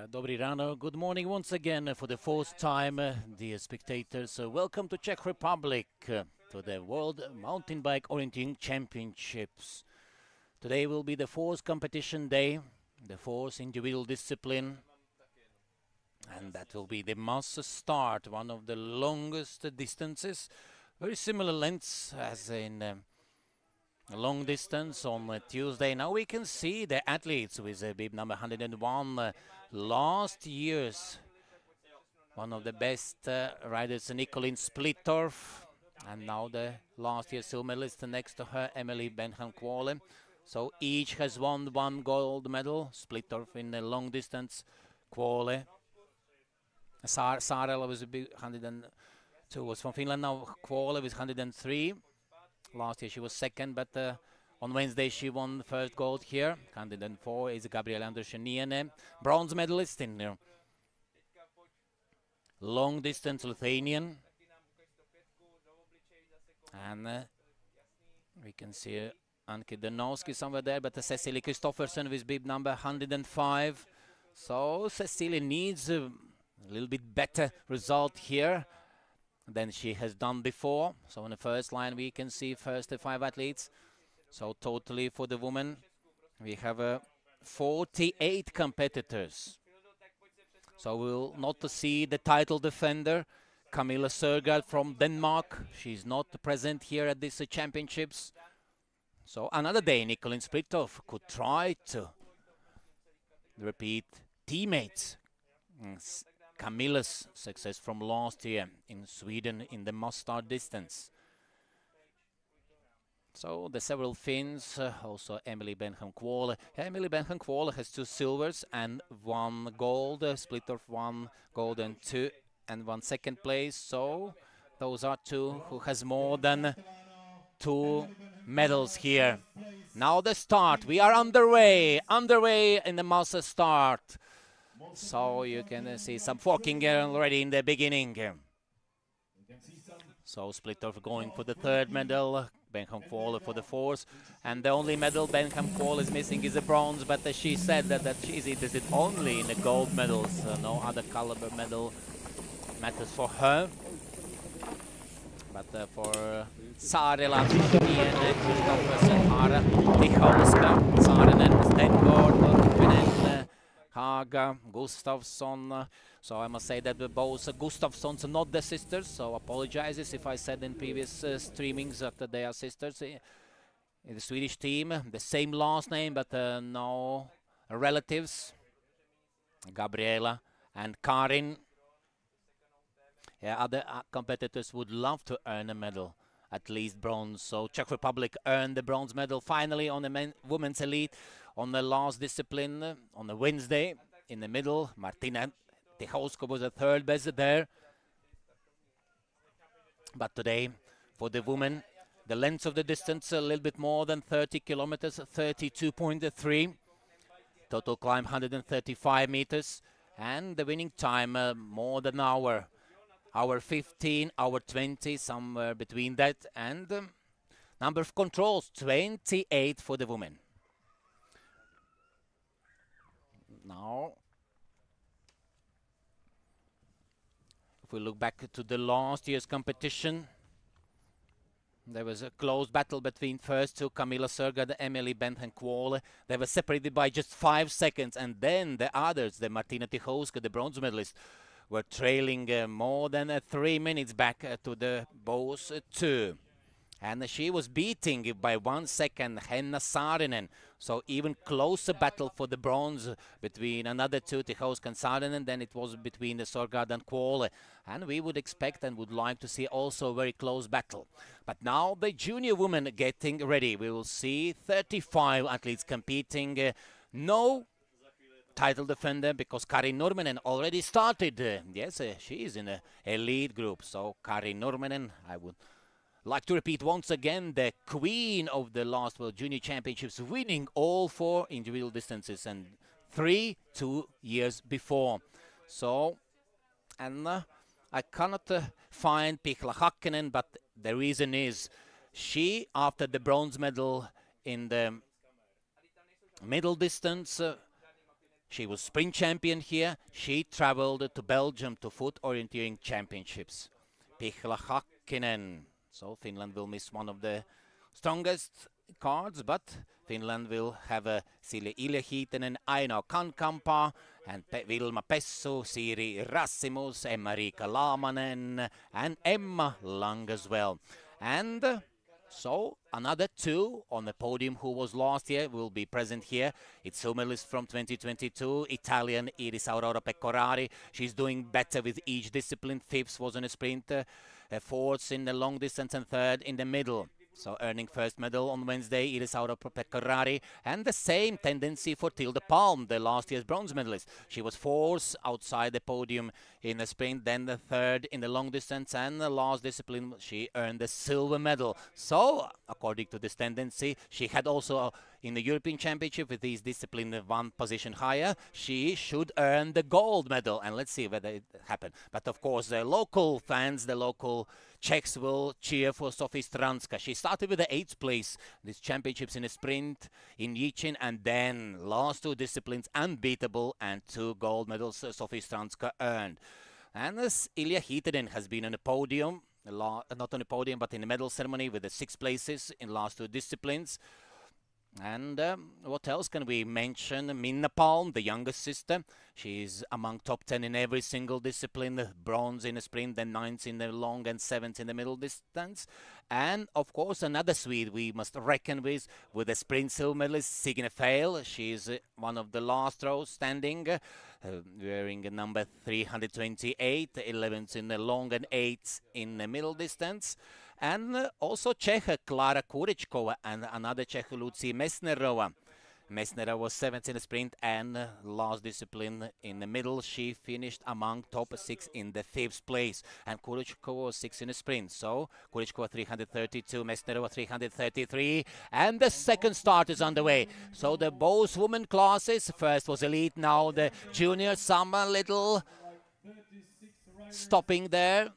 Dobrý ráno. Good morning once again for the fourth time, dear spectators. Welcome to Czech Republic, to the World Mountain Bike Orienteering Championships. Today will be the fourth competition day, the fourth individual discipline, and that will be the mass start, one of the longest distances, very similar lengths as in long distance on Tuesday. Now we can see the athletes with bib number 101. Last year's one of the best riders, Nicolin Splittorff, and now the last year's silver medalist next to her, Emily Benham-Quale. So each has won one gold medal. Splittorff in the long distance, Quale. Saarela was a big 102, was from Finland. Now Quale with 103. Last year she was second, but on Wednesday she won the first gold here. 104 is Gabriela Andrusheniene, bronze medalist in long distance, Lithuanian. And we can see Anki Danowski somewhere there, but Cecilie Kristoffersen with bib number 105. So Cecilie needs a little bit better result here than she has done before. So in the first line we can see first the 5 athletes. So totally for the women we have 48 competitors. So we'll not to see the title defender Camilla Sørgaard from Denmark. She's not present here at these championships. So another day Nicolin Splittorff could try to repeat teammates Camilla's success from last year in Sweden in the must start distance. So the several Finns, also Emily Benham-Quale. Emily Benham-Quale has 2 silvers and 1 gold. Splittorff 1 gold and 1 second place. So those are 2 who has more than 2 medals here. Now the start. We are underway in the mass start. So you can see some forking already in the beginning. So Splittorff going for the 3rd medal, Benham-Quale for the 4th, and the only medal Benham-Quale is missing is a bronze, but she said that she's interested only in the gold medals. No other caliber medal matters for her. But for Saarela, Andrusheniene, Kristoffersen, Hara, Tichalska, Saarinen, Stengård, Haga, Gustafsson. So I must say that both Gustafssons are not the sisters, so apologizes if I said in previous streamings that they are sisters in the Swedish team. The same last name, but no relatives. Gabriela and Karin. Yeah, other competitors would love to earn a medal, at least bronze. So Czech Republic earned the bronze medal finally on the women's elite on the last discipline on the Wednesday in the middle. Martina Tichalska was the 3rd best there. But today for the women, the length of the distance a little bit more than 30 kilometers, 32.3. Total climb 135 meters, and the winning time more than an hour. hour 15, hour 20, somewhere between that, and number of controls, 28 for the women. Now, if we look back to the last year's competition, there was a close battle between first two, Camilla Serga and Emily Benton-Quole. They were separated by just 5 seconds, and then the others, the Martina Tichowska, the bronze medalist, were trailing more than 3 minutes back to the both two. And she was beating by 1 second Henna Saarinen. So even closer battle for the bronze between another two, Tichowska and Saarinen, than it was between the Sorgard and Quole. And we would expect and would like to see also a very close battle. But now the junior women getting ready. We will see 35 athletes competing. No title defender because Kari Nurminen already started. Yes, she is in the elite group. So Kari Nurminen, I would like to repeat once again, the queen of the last World Junior Championships, winning all 4 individual distances and 3 2 years before. So, and I cannot find Pihla Hakkinen, but the reason is she, after the bronze medal in the middle distance, she was sprint champion here. She traveled to Belgium to foot orienteering championships. Pihla Hakkinen. So Finland will miss one of the strongest cards, but Finland will have Silja Ilja-Hiitinen, Aino Kankampa, and Vilma Pessu, Siri Rassimus, Emma-Riika Laamanen, and Emma Lang as well. And so another 2 on the podium who was last year will be present here. It's a medalist from 2022, Italian Iris Aurora Pecorari. She's doing better with each discipline. 5th was in a sprint, 4th in the long distance, and 3rd in the middle. So earning first medal on Wednesday, Iris Aurora Pecorari. And the same tendency for Tilde Palm, the last year's bronze medalist. She was 4th outside the podium in the sprint, then the 3rd in the long distance, and the last discipline she earned the silver medal. So, according to this tendency, she had also in the European Championship with this discipline 1 position higher, she should earn the gold medal. And let's see whether it happens. But of course, the local fans, the local Czechs will cheer for Sofie Stranska. She started with the 8th place, these championships in a sprint in Jicin, and then last 2 disciplines unbeatable, and 2 gold medals Sofie Stranska earned. And this Ilja-Hiitinen has been on the podium, not on the podium, but in the medal ceremony with the 6 places in last 2 disciplines. And what else can we mention? Minna Palm, the youngest sister. She's among top 10 in every single discipline. Bronze in the sprint, then 9th in the long and 7th in the middle distance. And, of course, another Swede we must reckon with the sprint silver medalist, Signe Feil. She's one of the last rows standing, wearing number 328, 11th in the long and 8th in the middle distance. And also Czech Klara Kuričkova and another Czech Lucie Mesnerova. Mesnerova was 7th in the sprint and last discipline in the middle. She finished among top 6 in the 5th place. And Kuričkova was 6th in the sprint. So Kuričkova 332, Mesnerova 333. And the second start is underway. So the both women classes, first was elite, now the junior, some little stopping there.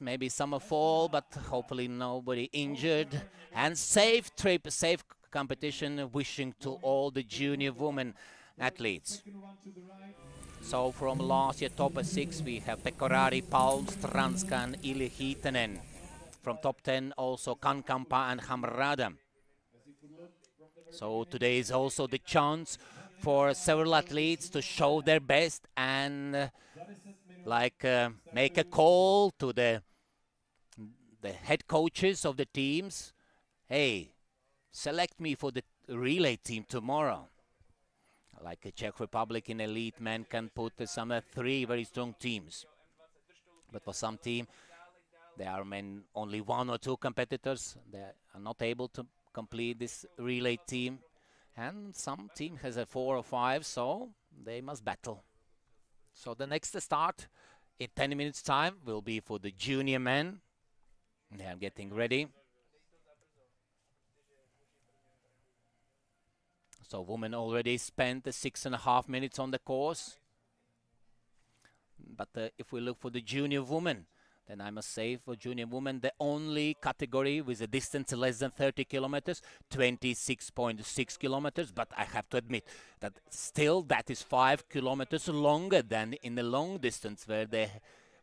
Maybe some fall, but hopefully nobody injured. And safe trip, safe competition, wishing to all the junior women athletes. So from last year top 6 we have Pecorari, Palm, Stranska and Ilja-Hiitinen. From top 10 also Kankampa and Hamrada. So today is also the chance for several athletes to show their best and make a call to the head coaches of the teams. Hey, select me for the relay team tomorrow. Like the Czech Republic in elite men can put some 3 very strong teams. But for some team, there are only 1 or 2 competitors. They are not able to complete this relay team. And some team has a 4 or 5, so they must battle. So the next start in 10 minutes time will be for the junior men. They are getting ready. So women already spent 6.5 minutes on the course. But if we look for the junior women, Then I must say for junior women, the only category with a distance less than 30 kilometers, 26.6 kilometers. But I have to admit that still that is 5 kilometers longer than in the long distance, where they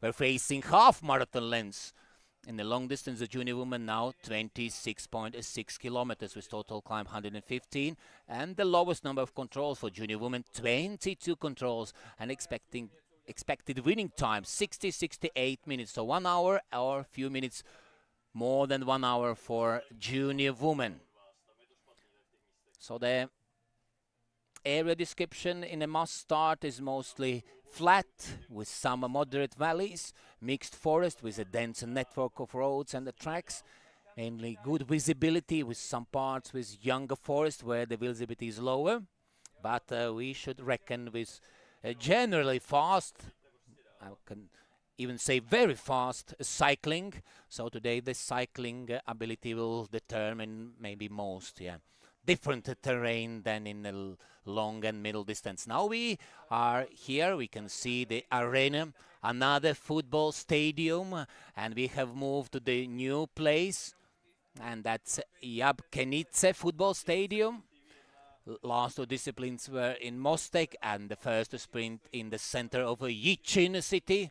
were facing half marathon lengths. In the long distance, the junior women now 26.6 kilometers with total climb 115. And the lowest number of controls for junior women, 22 controls, and expected winning time 60-68 minutes, so 1 hour or a few minutes more than 1 hour for junior women. So the area description in a must start is mostly flat with some moderate valleys, mixed forest with a dense network of roads and the tracks, mainly good visibility with some parts with younger forest where the visibility is lower, but we should reckon with generally fast, I can even say very fast cycling. So today the cycling ability will determine maybe most, different terrain than in the long and middle distance. Now we are here, we can see the arena, another football stadium, and we have moved to the new place, and that's Jabkenice football stadium. Last two disciplines were in Mostek, and the first sprint in the center of Jicin city.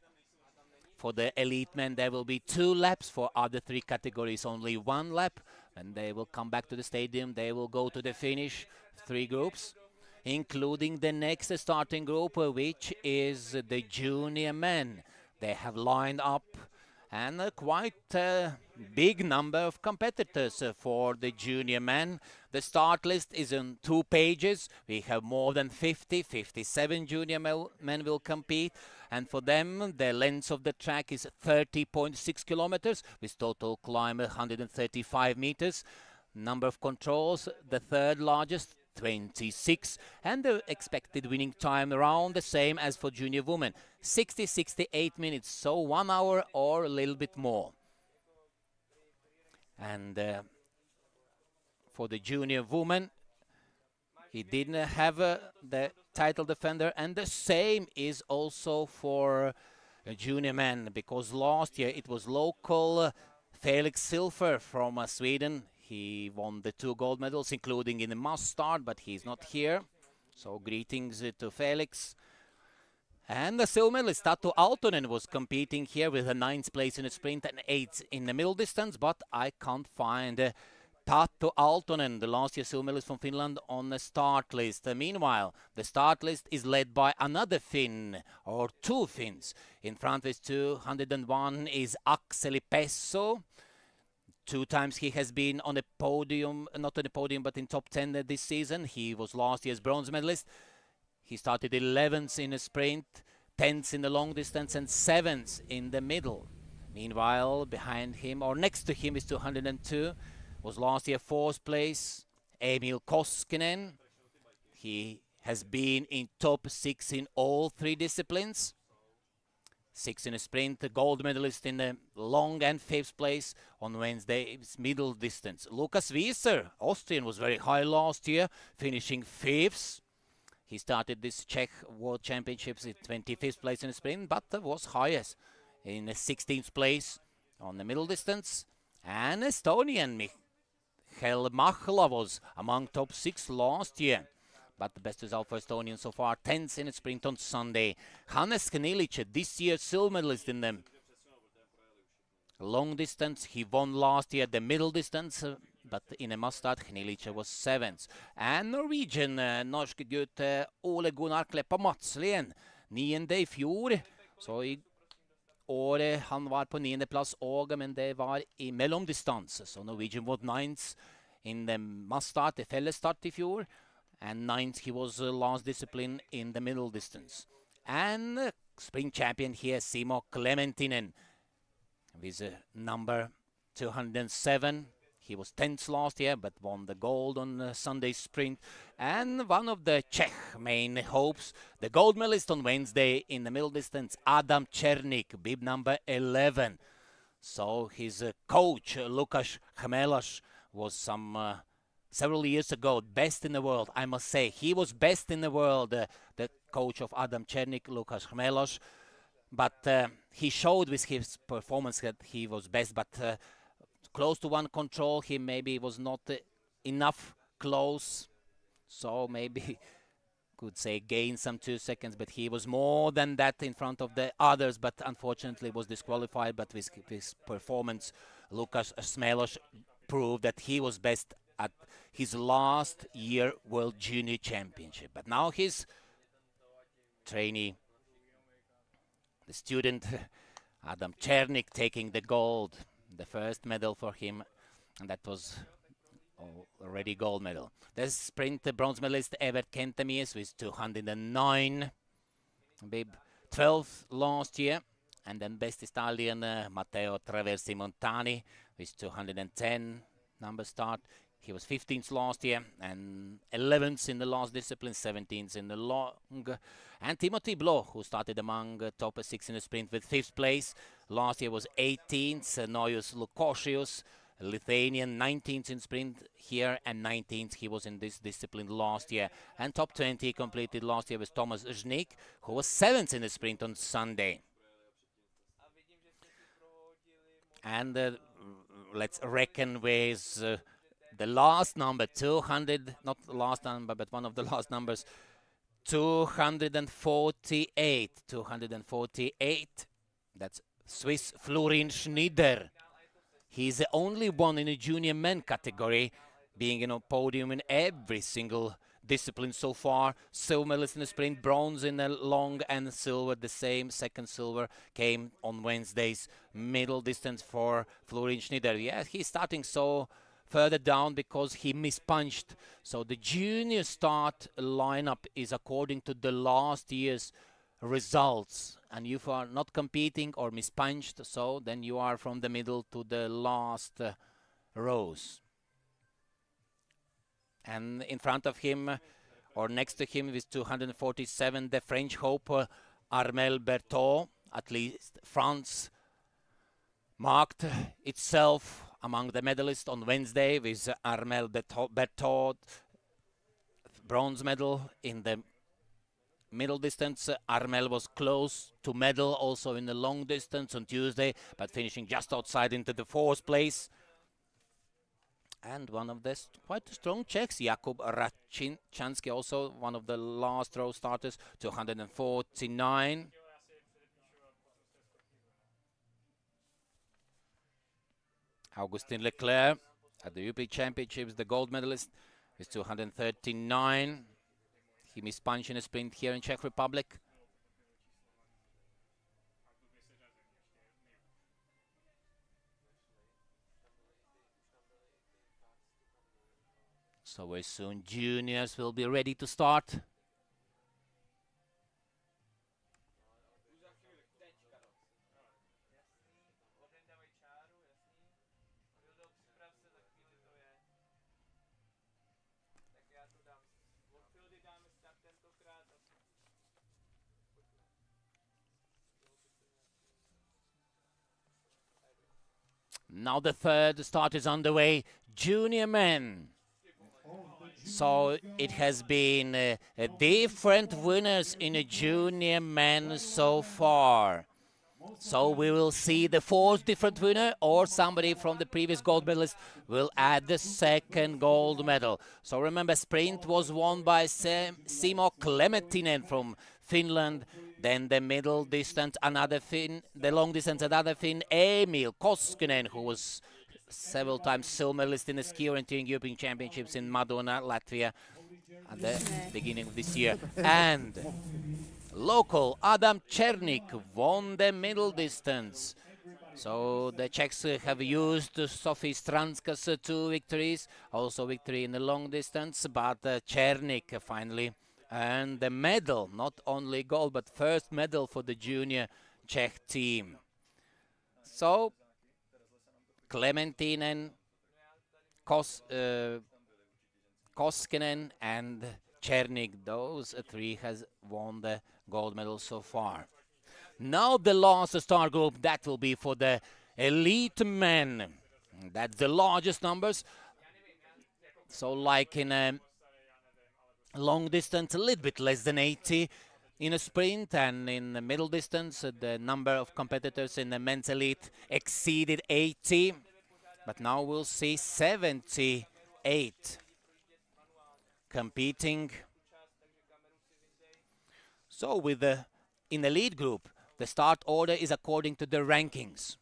For the elite men, there will be 2 laps. For other 3 categories, only 1 lap. And they will come back to the stadium. They will go to the finish, 3 groups, including the next starting group, which is the junior men. They have lined up, and quite a big number of competitors for the junior men. The start list is on 2 pages. We have more than 57 junior men will compete, and for them the length of the track is 30.6 kilometers with total climb 135 meters. Number of controls, the 3rd largest, 26, and the expected winning time around the same as for junior women, 60-68 minutes, so 1 hour or a little bit more. And for the junior woman, he didn't have the title defender, and the same is also for junior men, because last year it was local Felix Silfer from Sweden. He won the 2 gold medals, including in the must start, but he's not here. So greetings to Felix. And the silver medalist Tatu Aaltonen was competing here with a 9th place in the sprint and 8th in the middle distance, but I can't find Tatu Aaltonen, the last year silver medalist from Finland, on the start list. Meanwhile, the start list is led by another Finn, or 2 Finns. In front with 201 is Akseli Pesso. 2 times he has been on the podium, not on the podium, but in top 10 this season. He was last year's bronze medalist. He started 11th in the sprint, 10th in the long distance, and 7th in the middle. Meanwhile, behind him, or next to him, is 202, was last year 4th place, Emil Koskinen. He has been in top 6 in all 3 disciplines. 6th in the sprint, the gold medalist in the long, and 5th place on Wednesday's middle distance. Lukas Wieser, Austrian, was very high last year, finishing 5th. He started this Czech World Championships in 25th place in the sprint, but was highest in the 16th place on the middle distance. And Estonian Michael Mahla was among top 6 last year. But the best result for Estonian so far, 10th in the sprint on Sunday. Hannes Knilic, this year's silver medalist in the long distance. He won last year the middle distance, but in a must start, Knilic was 7th. And Norwegian, norsk gutt Ole Gunnar Kleppa Madslien, 9. i fjor. Så i året han var på 9. plass også, men det var i mellomdistanse. Så Norwegian was 9th in the must start, the felles start i fjor. And 9th, he was last discipline in the middle distance. And spring champion here, Simo Klementinen, with number 207. He was 10th last year, but won the gold on Sunday's sprint. And one of the Czech main hopes, the gold medalist on Wednesday in the middle distance, Adam Černík, bib number 11. So his coach, Lukáš Chmelaš, was several years ago best in the world, I must say. He was best in the world, the coach of Adam Černík, Lukáš Chmelaš. but he showed with his performance that he was best, but close to one control, he maybe was not enough close, so maybe could say gain some 2 seconds, but he was more than that in front of the others, but unfortunately was disqualified. But with his performance, Lukas Smeloš proved that he was best at his last year World Junior Championship. But now his trainee, the student Adam Černík, taking the gold, the first medal for him, and that was already gold medal. The sprint bronze medalist Evert Kentemies with 209, bib 12th last year, and then best Italian Matteo Traversi Montani with 210 number start. He was 15th last year and 11th in the last discipline, 17th in the long. And Timothy Bloch, who started among top 6 in the sprint with 5th place. Last year was 18th. Nojus Lukosius, Lithuanian, 19th in sprint here and 19th. He was in this discipline last year. And top 20 completed last year with Thomas Žnik, who was 7th in the sprint on Sunday. And let's reckon with the last number, 200, not the last number, but one of the last numbers, 248. 248. That's Swiss Florin Schneider. He's the only one in the junior men category, being in a podium in every single discipline so far. Silver medalist in the sprint, bronze in the long, and silver, the same. Second silver came on Wednesday's middle distance for Florin Schneider. Yeah, he's starting so further down because he mispunched. So the junior start lineup is according to the last year's results, and if you are not competing or mispunched, so then you are from the middle to the last rows. And in front of him, or next to him with 247, the French hope Armel Berthaud. At least France marked itself among the medalists on Wednesday with Armel Berthaud, bronze medal in the middle distance. Armel was close to medal also in the long distance on Tuesday, but finishing just outside into the 4th place. And one of the quite strong Czechs, Jakub Račinsky, also one of the last row starters, 249. Augustin Leclerc at the European Championships, the gold medalist, is 239. He mispunched in a sprint here in Czech Republic. So very soon juniors will be ready to start. Now the third start is underway, junior men. So it has been different winners in a junior men so far. So we will see the 4th different winner, or somebody from the previous gold medalist will add the 2nd gold medal. So remember, sprint was won by Simo Klemetinen from Finland. Then the middle distance, another Finn. The long distance, another Finn, Emil Koskinen, who was several times silver medalist in the ski orienteering European Championships in Madona, Latvia, at the beginning of this year. And local Adam Černík won the middle distance. So the Czechs have used Sophie Stranska's 2 victories, also victory in the long distance, but Černík finally earned the medal, not only gold, but first medal for the junior Czech team. So Klementinen, Koskinen and Černík, those 3 has won the gold medal so far. Now the last start group, that will be for the elite men. That's the largest numbers. So like in a long distance, a little bit less than 80. in a sprint and in the middle distance. The number of competitors in the men's elite exceeded 80, but now we'll see 78 competing. So in the lead group, the start order is according to the rankings.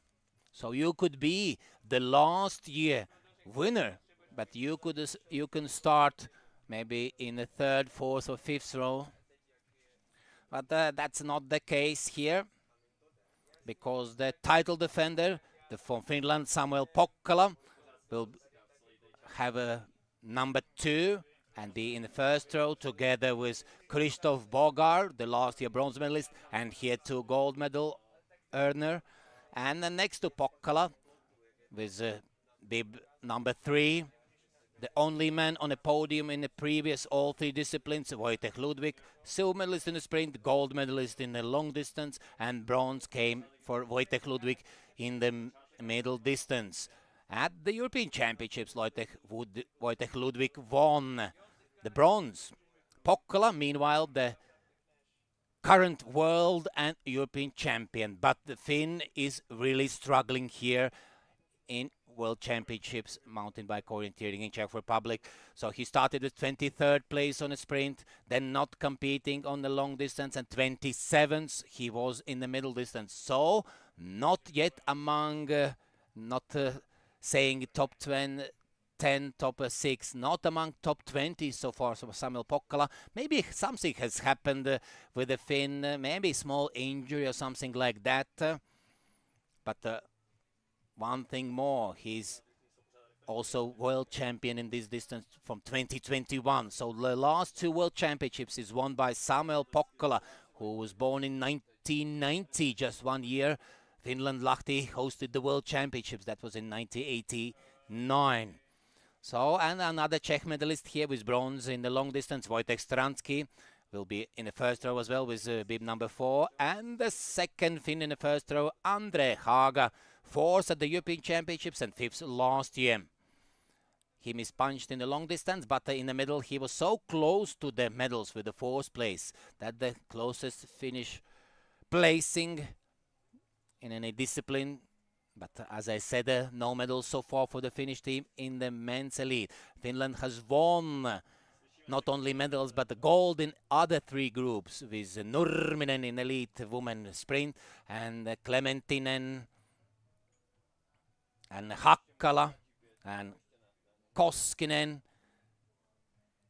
So you could be the last year winner, but you can start maybe in the third, fourth, or fifth row. But that's not the case here, because the title defender, from Finland, Samuel Pokkala, will have a number 2 and be in the first row together with Krzysztof Bogar, the last year bronze medalist, and here 2 gold medal earner. And then next to Pokkala, with bib number 3, the only man on a podium in the previous all 3 disciplines, Wojtek Ludwig, silver medalist in the sprint, gold medalist in the long distance, and bronze came for Wojtek Ludwig in the middle distance. At the European Championships, Wojtek Ludwig won the bronze. Pokkala, meanwhile, the current world and European champion, but the Finn is really struggling here in World Championships mountain bike orienteering in Czech Republic. So he started with 23rd place on a sprint, then not competing on the long distance, and 27th he was in the middle distance. So not yet among, saying top 10, top 6, not among top 20 so far. So Samuel Pokkala, maybe something has happened with the Finn, maybe small injury or something like that. But one thing more, he's also world champion in this distance from 2021. So the last 2 world championships is won by Samuel Pokkala, who was born in 1990, just 1 year. Finland Lahti hosted the world championships. That was in 1989. So, and another Czech medalist here with bronze in the long distance, Wojtek Stransky, will be in the first row as well with bib number 4. And the second Finn in the first row, Andre Haga, 4th at the European Championships and 5th last year. He mispunched in the long distance, but in the middle he was so close to the medals with the 4th place that the closest Finnish placing in any discipline. But as I said, no medals so far for the Finnish team in the men's elite. Finland has won not only medals but the gold in other 3 groups, with Nurminen in elite women sprint, and Clementinen and Hakkala and Koskinen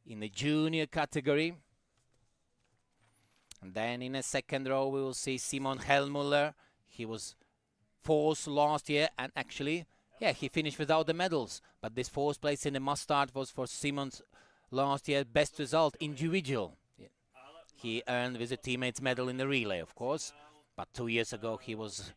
in the junior category. And then in the second row we will see Simon Hellmuller. He was 4th last year, and actually, yeah, he finished without the medals. But this 4th place in the mustard was for Simon's last year best result individual. Yeah. He earned with a teammates medal in the relay, of course. But 2 years ago he was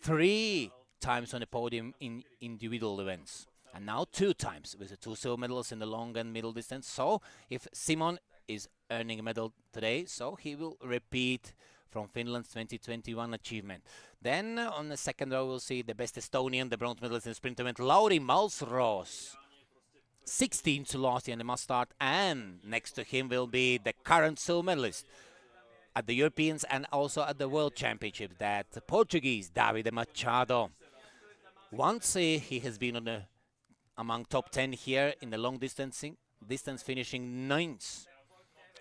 3 times on the podium in individual events, and now 2 times with the 2 silver medals in the long and middle distance. So if Simon is earning a medal today, so he will repeat from Finland's 2021 achievement. Then on the second row we'll see the best Estonian, the bronze medalist in the sprint event, Lauri Malsros, 16th last year in the mustard, and next to him will be the current silver medalist at the Europeans and also at the World Championships, that Portuguese Davide Machado. Once he has been among top 10 here in the long distance, finishing 9th.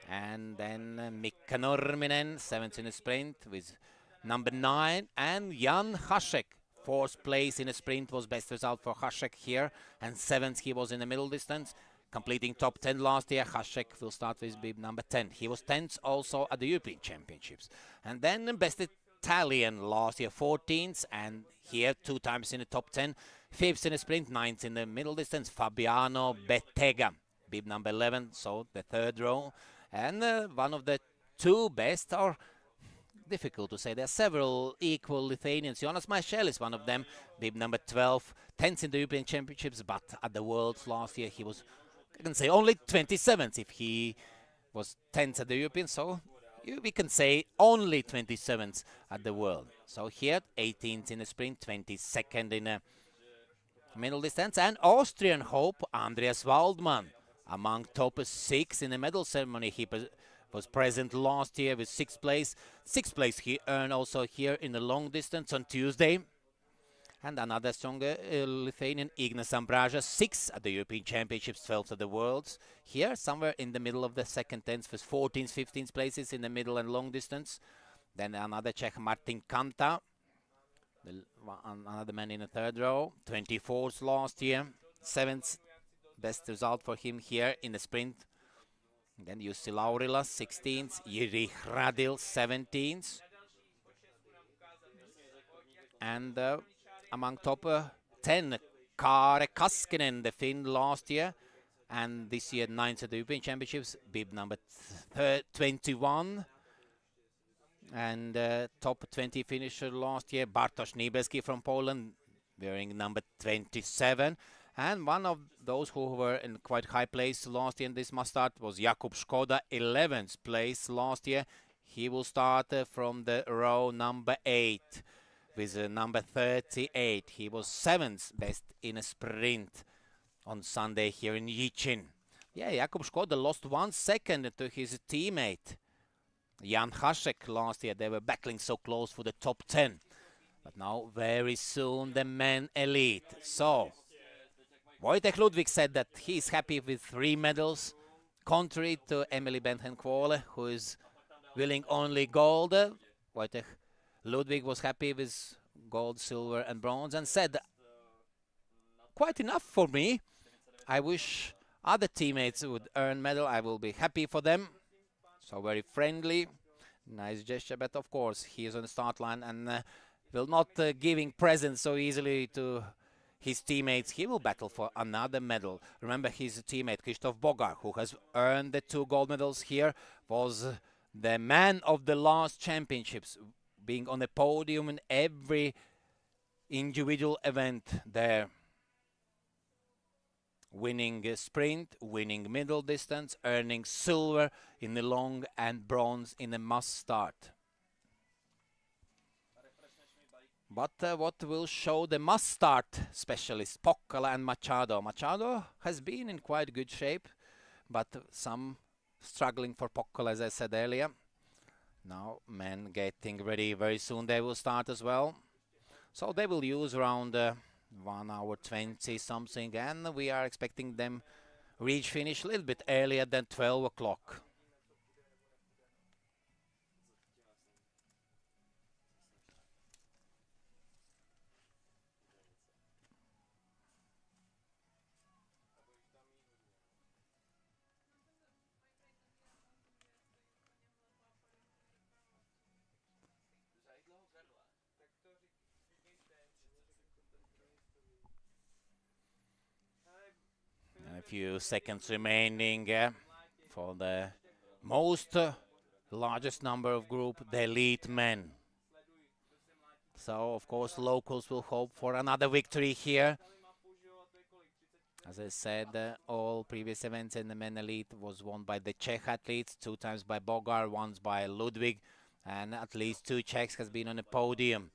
And then Mikka Nurminen, 7th in the sprint with number 9, and Jan Hasek, 4th place in the sprint was best result for Hasek here, and 7th he was in the middle distance, completing top 10 last year. Hasek will start with bib number 10. He was 10th also at the European Championships. And then best Italian last year, 14th, and here 2 times in the top 10, 5th in the sprint, 9th in the middle distance, Fabiano Bettega, bib number 11, so the 3rd row. And one of the 2 best, or difficult to say, there are several equal Lithuanians. Jonas Maišelis is one of them, bib number 12, 10th in the European Championships, but at the Worlds last year he was, I can say, only 27th if he was 10th at the European, so we can say only 27th at the World. So here 18th in the sprint, 22nd in the middle distance, and Austrian hope Andreas Waldmann among top 6 in the medal ceremony. He was present last year with 6th place. 6th place he earned also here in the long distance on Tuesday. And another stronger Lithuanian, Ignas Ambražas, 6th at the European Championships, 12th at the Worlds. Here, somewhere in the middle of the second 10th, with 14th, 15th places in the middle and long distance. Then another Czech, Martin Kanta, another man in the third row, 24th last year, 7th best result for him here in the sprint. Then Jussi Laurila, 16th, Jiri Hradil, 17th. And among top 10, Kare Kaskinen, the Finn last year, and this year 9th at the European Championships, bib number 21. And top 20 finisher last year, Bartosz Niebelski from Poland, wearing number 27. And one of those who were in quite high place last year in this must start was Jakub Škoda, 11th place last year. He will start from the row number 8 with number 38. He was 7th best in a sprint on Sunday here in Jicin. Yeah, Jakub Škoda lost 1 second to his teammate Jan Hašek last year. They were battling so close for the top 10. But now very soon the men elite. So Wojtek Ludwig said that he's happy with 3 medals, contrary to Emily Benthen-Kvole, who is willing only gold. Wojtek Ludwig was happy with gold, silver and bronze and said, quite enough for me. I wish other teammates would earn medal. I will be happy for them. So very friendly, nice gesture, but of course he is on the start line and will not giving presents so easily to his teammates. He will battle for another medal. Remember, his teammate Krzysztof Bogar, who has earned the 2 gold medals here, was the man of the last championships, being on the podium in every individual event there. Winning a sprint, winning middle distance, earning silver in the long and bronze in the must start. But what will show the must start specialists, Poccala and Machado. Machado has been in quite good shape, but some struggling for Poccala, as I said earlier. Now men getting ready, very soon they will start as well. So they will use around 1 hour 20 something, and we are expecting them reach finish a little bit earlier than 12 o'clock. A few seconds remaining for the most largest number of group, the elite men. So of course locals will hope for another victory here. As I said, all previous events in the men elite was won by the Czech athletes, 2 times by Bogar, once by Ludwig, and at least 2 Czechs has been on the podium.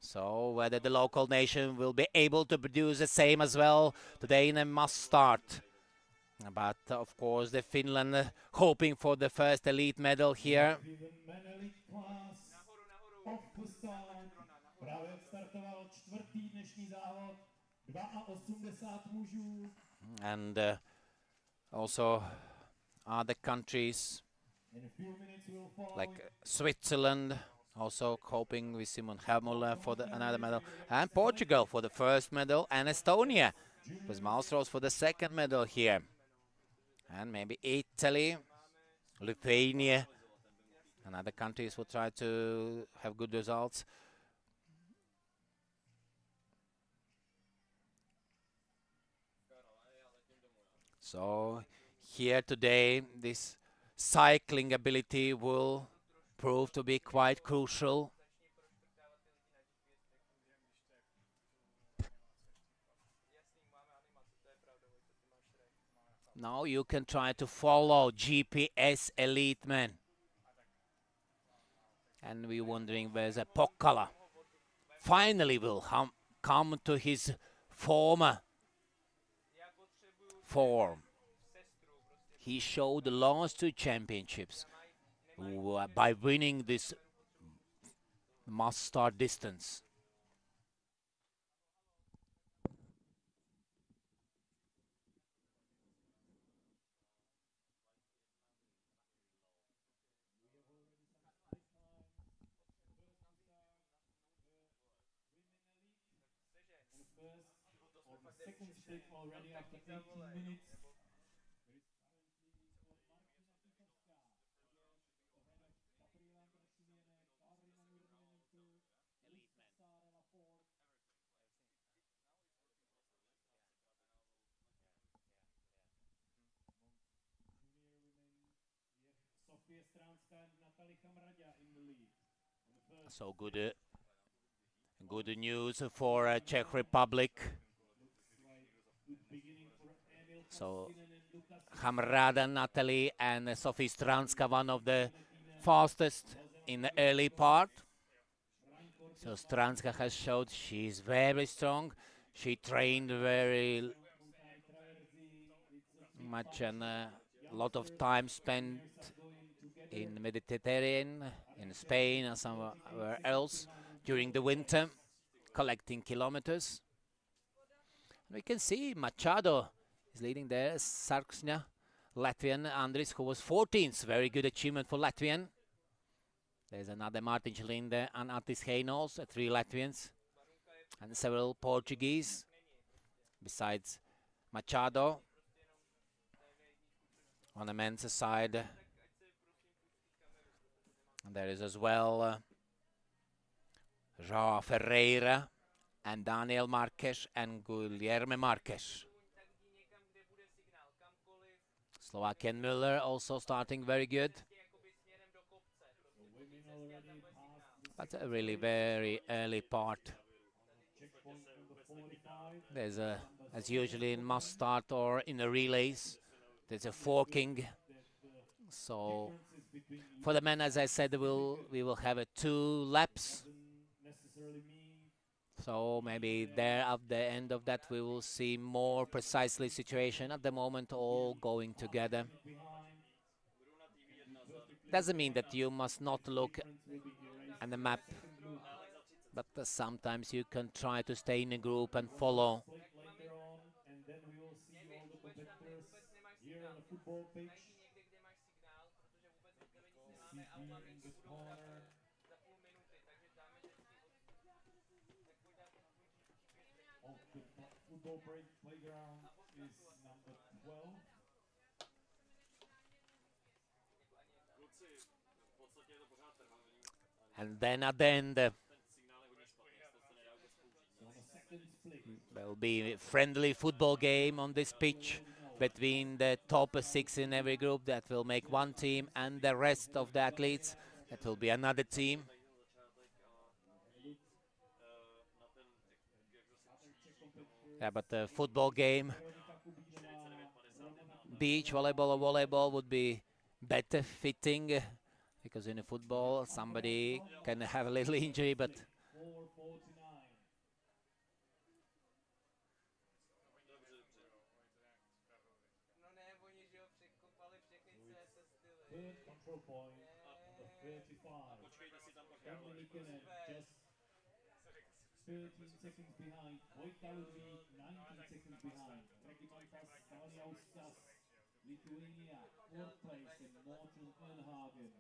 So whether the local nation will be able to produce the same as well today in a must start. But of course the Finland hoping for the first elite medal here. And also other countries like Switzerland also hoping with Simon Helmuller for another medal, and Portugal for the first medal, and Estonia with Malmström for the second medal here, and maybe Italy, Lithuania, and other countries will try to have good results. So here today this cycling ability will prove to be quite crucial. Now you can try to follow GPS elite men. And we're wondering where's a Poccala. Finally will come to his former form. He showed the last 2 championships by winning this must-start distance. Second split already after 18 minutes. Sofie Stránska and Natalie Chamrada in the lead. So good news for Czech Republic. Good beginning for Emil So Koskinen and Lukas Hamrada Natalie and Sofie Stranska, one of the fastest in the early part. So Stranska has showed she's very strong. She trained very much and a lot of time spent in Mediterranean, in Spain and somewhere else during the winter, collecting kilometers. We can see Machado is leading there. Sarksnya, Latvian Andris, who was 14th. Very good achievement for Latvian. There's another Martin Chalinde and Atis Heinos, 3 Latvians, and several Portuguese, besides Machado. On the men's side, and there is as well João Ferreira and Daniel Marques and Guilherme Marques. Slovakian Müller also starting very good. But a really very early part. There's a, as usually in must start or in the relays, there's a forking. So for the men, as I said, we will have 2 laps. So maybe there at the end of that we will see more precisely situation. At the moment, all going together. Doesn't mean that you must not look at the map, but sometimes you can try to stay in a group and follow. And then we will see all the competitors here on the football pitch. CG in the corner. Of the football playground is number 12. And then at the end, there will be a friendly football game on this pitch between the top 6 in every group. That will make one team, and the rest of the athletes, that will be another team. Yeah, but the football game, beach volleyball or volleyball would be better fitting, because in a football somebody can have a little injury, but third control point, number 35. Dominikinen just 13 seconds behind. Vojta Ludvík 19 seconds behind. Regimantas Staniauskas, Lithuania, 4th place, and Morten Ernhagen,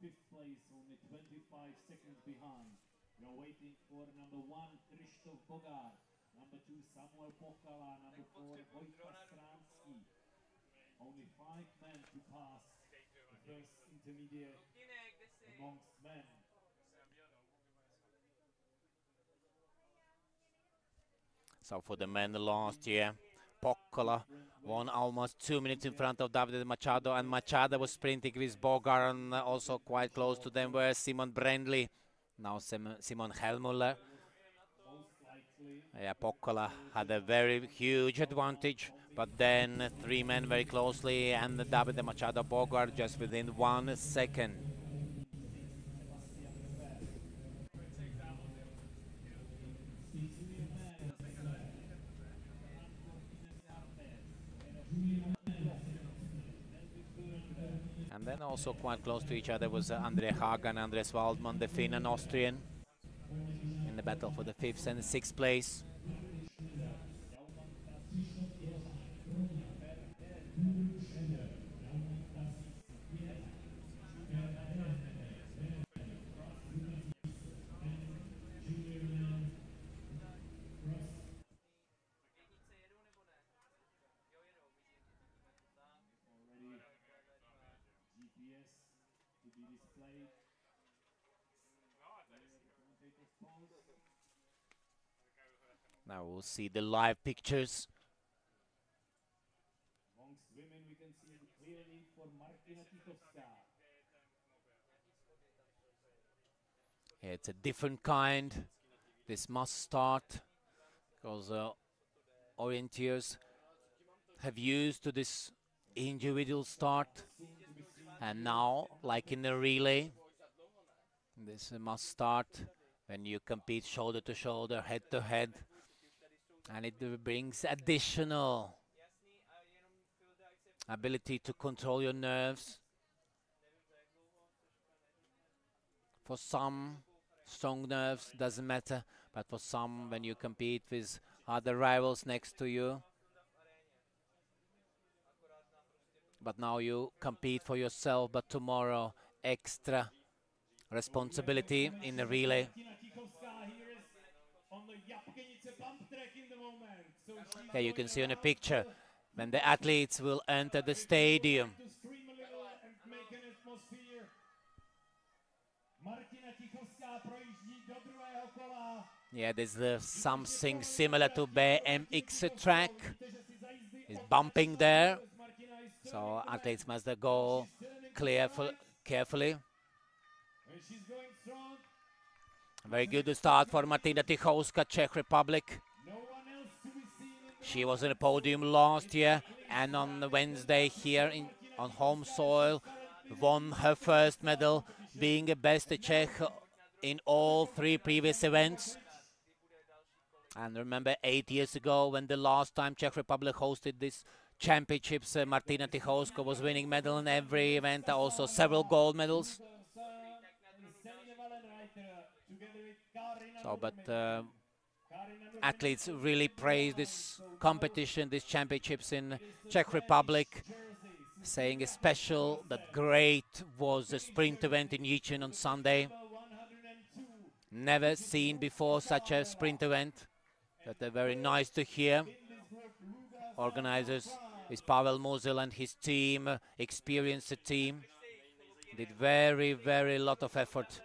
5th place, only 25 seconds behind. We are waiting for number 1, Krzysztof Bogár, number 2, Samuel Pokala, number 4, Vojta Stransky. Only 5 men to pass the first intermediate amongst men. so for the men last year, Pokkola won almost 2 minutes in front of David Machado, and Machado was sprinting with Bogar, and also quite close to them were Simon Brandley, now Simon Helmuller. Yeah, Pokkola had a very huge advantage, but then 3 men very closely, and David Machado Bogar just within 1 second. And then also quite close to each other was Andre Haag and Andres Waldmann, the Finn and Austrian, in the battle for the 5th and 6th place. GPS to be displayed. Now we'll see the live pictures. Amongst women, we can see the clear lead for Martina Tichovská. Yeah, it's a different kind. This must start because orienteers have used to this individual start, and now, like in the relay, this must start when you compete shoulder to shoulder, head to head, and it brings additional ability to control your nerves. For some, strong nerves doesn't matter, but for some, when you compete with other rivals next to you, but now you compete for yourself, but tomorrow extra responsibility in the relay. Here you can see on a picture when the athletes will enter the stadium. Yeah, there's something similar to BMX track. It's bumping there, so athletes must go carefully. Very good start for Martina Tichovská, Czech Republic. She was on the podium last year, and on Wednesday here on home soil won her first medal, being a best Czech in all 3 previous events. And remember 8 years ago, when the last time Czech Republic hosted this championships, Martina Tichovská was winning medal in every event, also several gold medals. So, but athletes really praise this competition, these championships in Czech Republic, saying especially that great was the sprint event in Jicin on Sunday. Never seen before such a sprint event. But very nice to hear. Organizers is Pavel Muzil and his team, experienced team, did very, very lot of effort.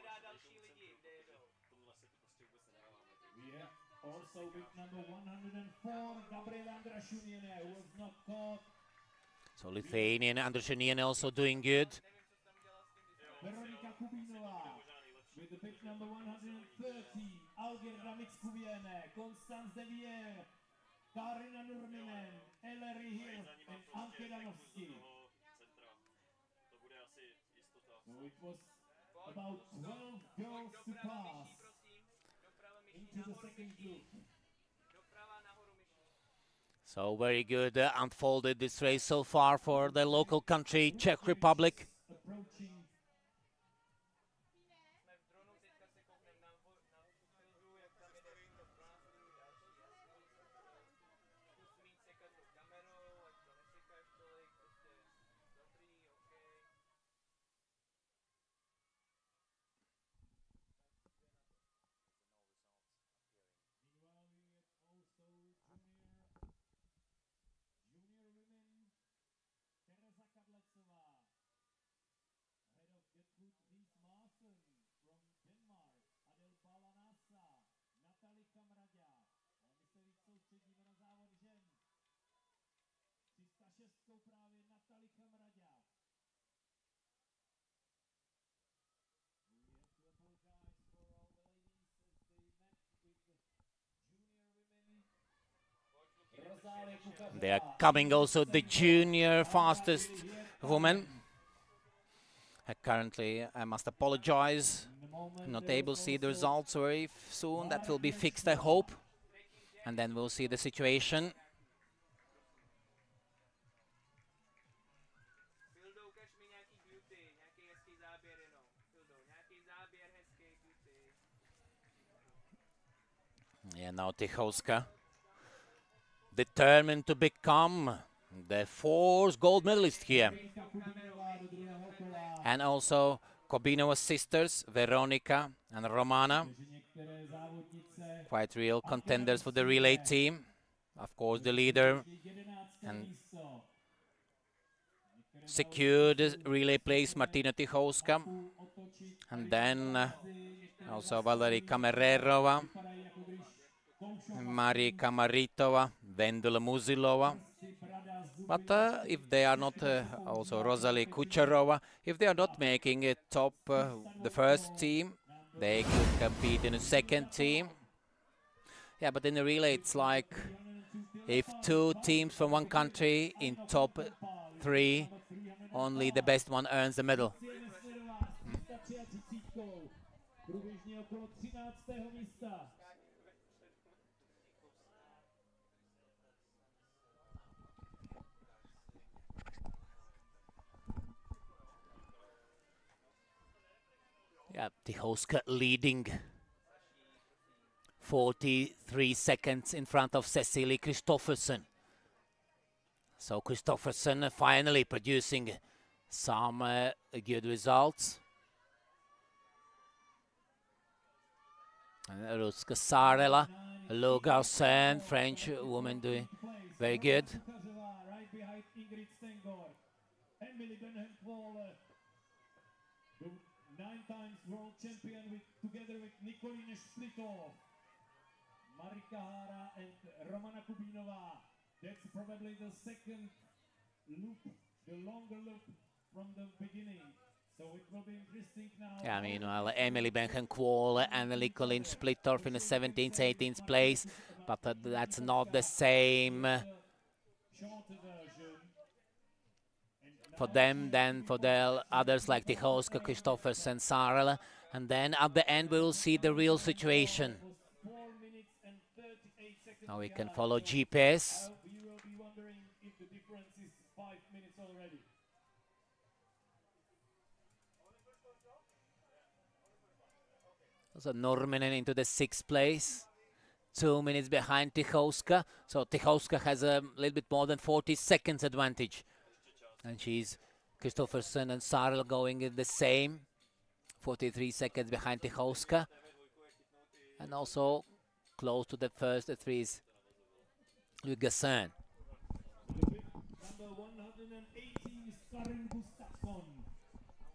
We have also with number 104, Gabriel Andrašuniene, who was not caught. So Lithuanian Andrašuniene also doing good. Veronika Kubinová with the bib number 130, Alger Ramickuviene, Constance De Vier, Karina Nurminen, Ellery Hill, and Anke Danovsky. So it was about 12 girls to pass into the second group. So very good unfolded this race so far for the local country, Czech Republic. Approaching. They are coming also the junior fastest woman. Currently, I must apologize. I'm not able to see the results very soon. That will be fixed, I hope. And then we'll see the situation. And now Tychowska, determined to become the fourth gold medalist here. And also Kubinova's sisters, Veronika and Romana, quite real contenders for the relay team. Of course, the leader and secured relay place, Martina Tychowska. And then also Valeria Kamererova, Marika Maritova, Vendula Muzilova. But if they are not, also Rosalie Kucherova, if they are not making it top the first team, they could compete in the second team. Yeah, but in the relay it's like if two teams from one country in top 3, only the best one earns the medal. Yeah, Tychowska leading 43 seconds in front of Cecilie Kristoffersen. So Kristoffersen finally producing some good results. And Ruska Sarela, Logarsen, French woman doing very good. Right behind Ingrid Stengor. Emily Benhenkwall, the 9 times world champion, together with Nikolina Splitov, Marika Hara and Romana Kubinova. That's probably the second loop, the longer loop from the beginning. So it will be interesting now. Yeah, meanwhile, Emily Benhenkwall and Nikolina Splitov in the 17th, 18th place. But that's not the same for them than for the others like Tychowska, Kristoffersen, Sarela. And then at the end we will see the real situation. Now we can follow GPS. We will be wondering if the difference is 5 minutes already. So Nurminen into the 6th place. 2 minutes behind Tychowska. So Tychowska has a little bit more than 40 seconds advantage. And she's Kristoffersen and Sarel going in the same. 43 seconds behind Tychowska. And also close to the first 3 is Jicin. Number 118 is Karin Gustafsson.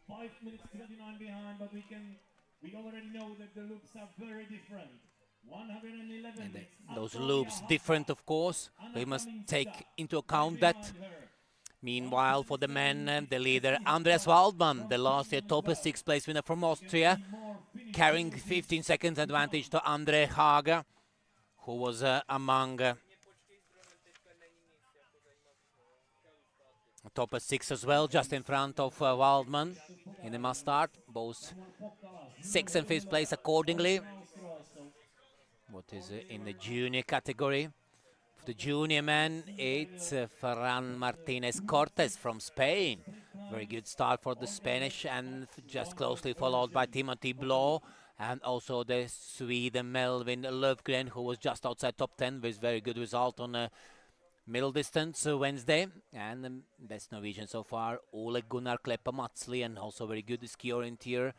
5 minutes 29 behind, but we already know that the loops are very different. 111. And those loops different, of course. We must take into account that. Meanwhile, for the men, the leader Andreas Waldmann, the last year top 6th place winner from Austria, carrying 15 seconds advantage to Andre Hager, who was among top 6 as well, just in front of Waldmann in the must start. Both 6th and 5th place accordingly. What is in the junior category? For the junior men, it's Ferran Martinez Cortes from Spain. Very good start for the Spanish, and just closely followed by Timothy Blow, and also the Swede Melvin Löfgren, who was just outside top 10 with very good result on middle distance Wednesday. And the best Norwegian so far, Ole Gunnar Kleppa Matsli, and also very good ski orienteer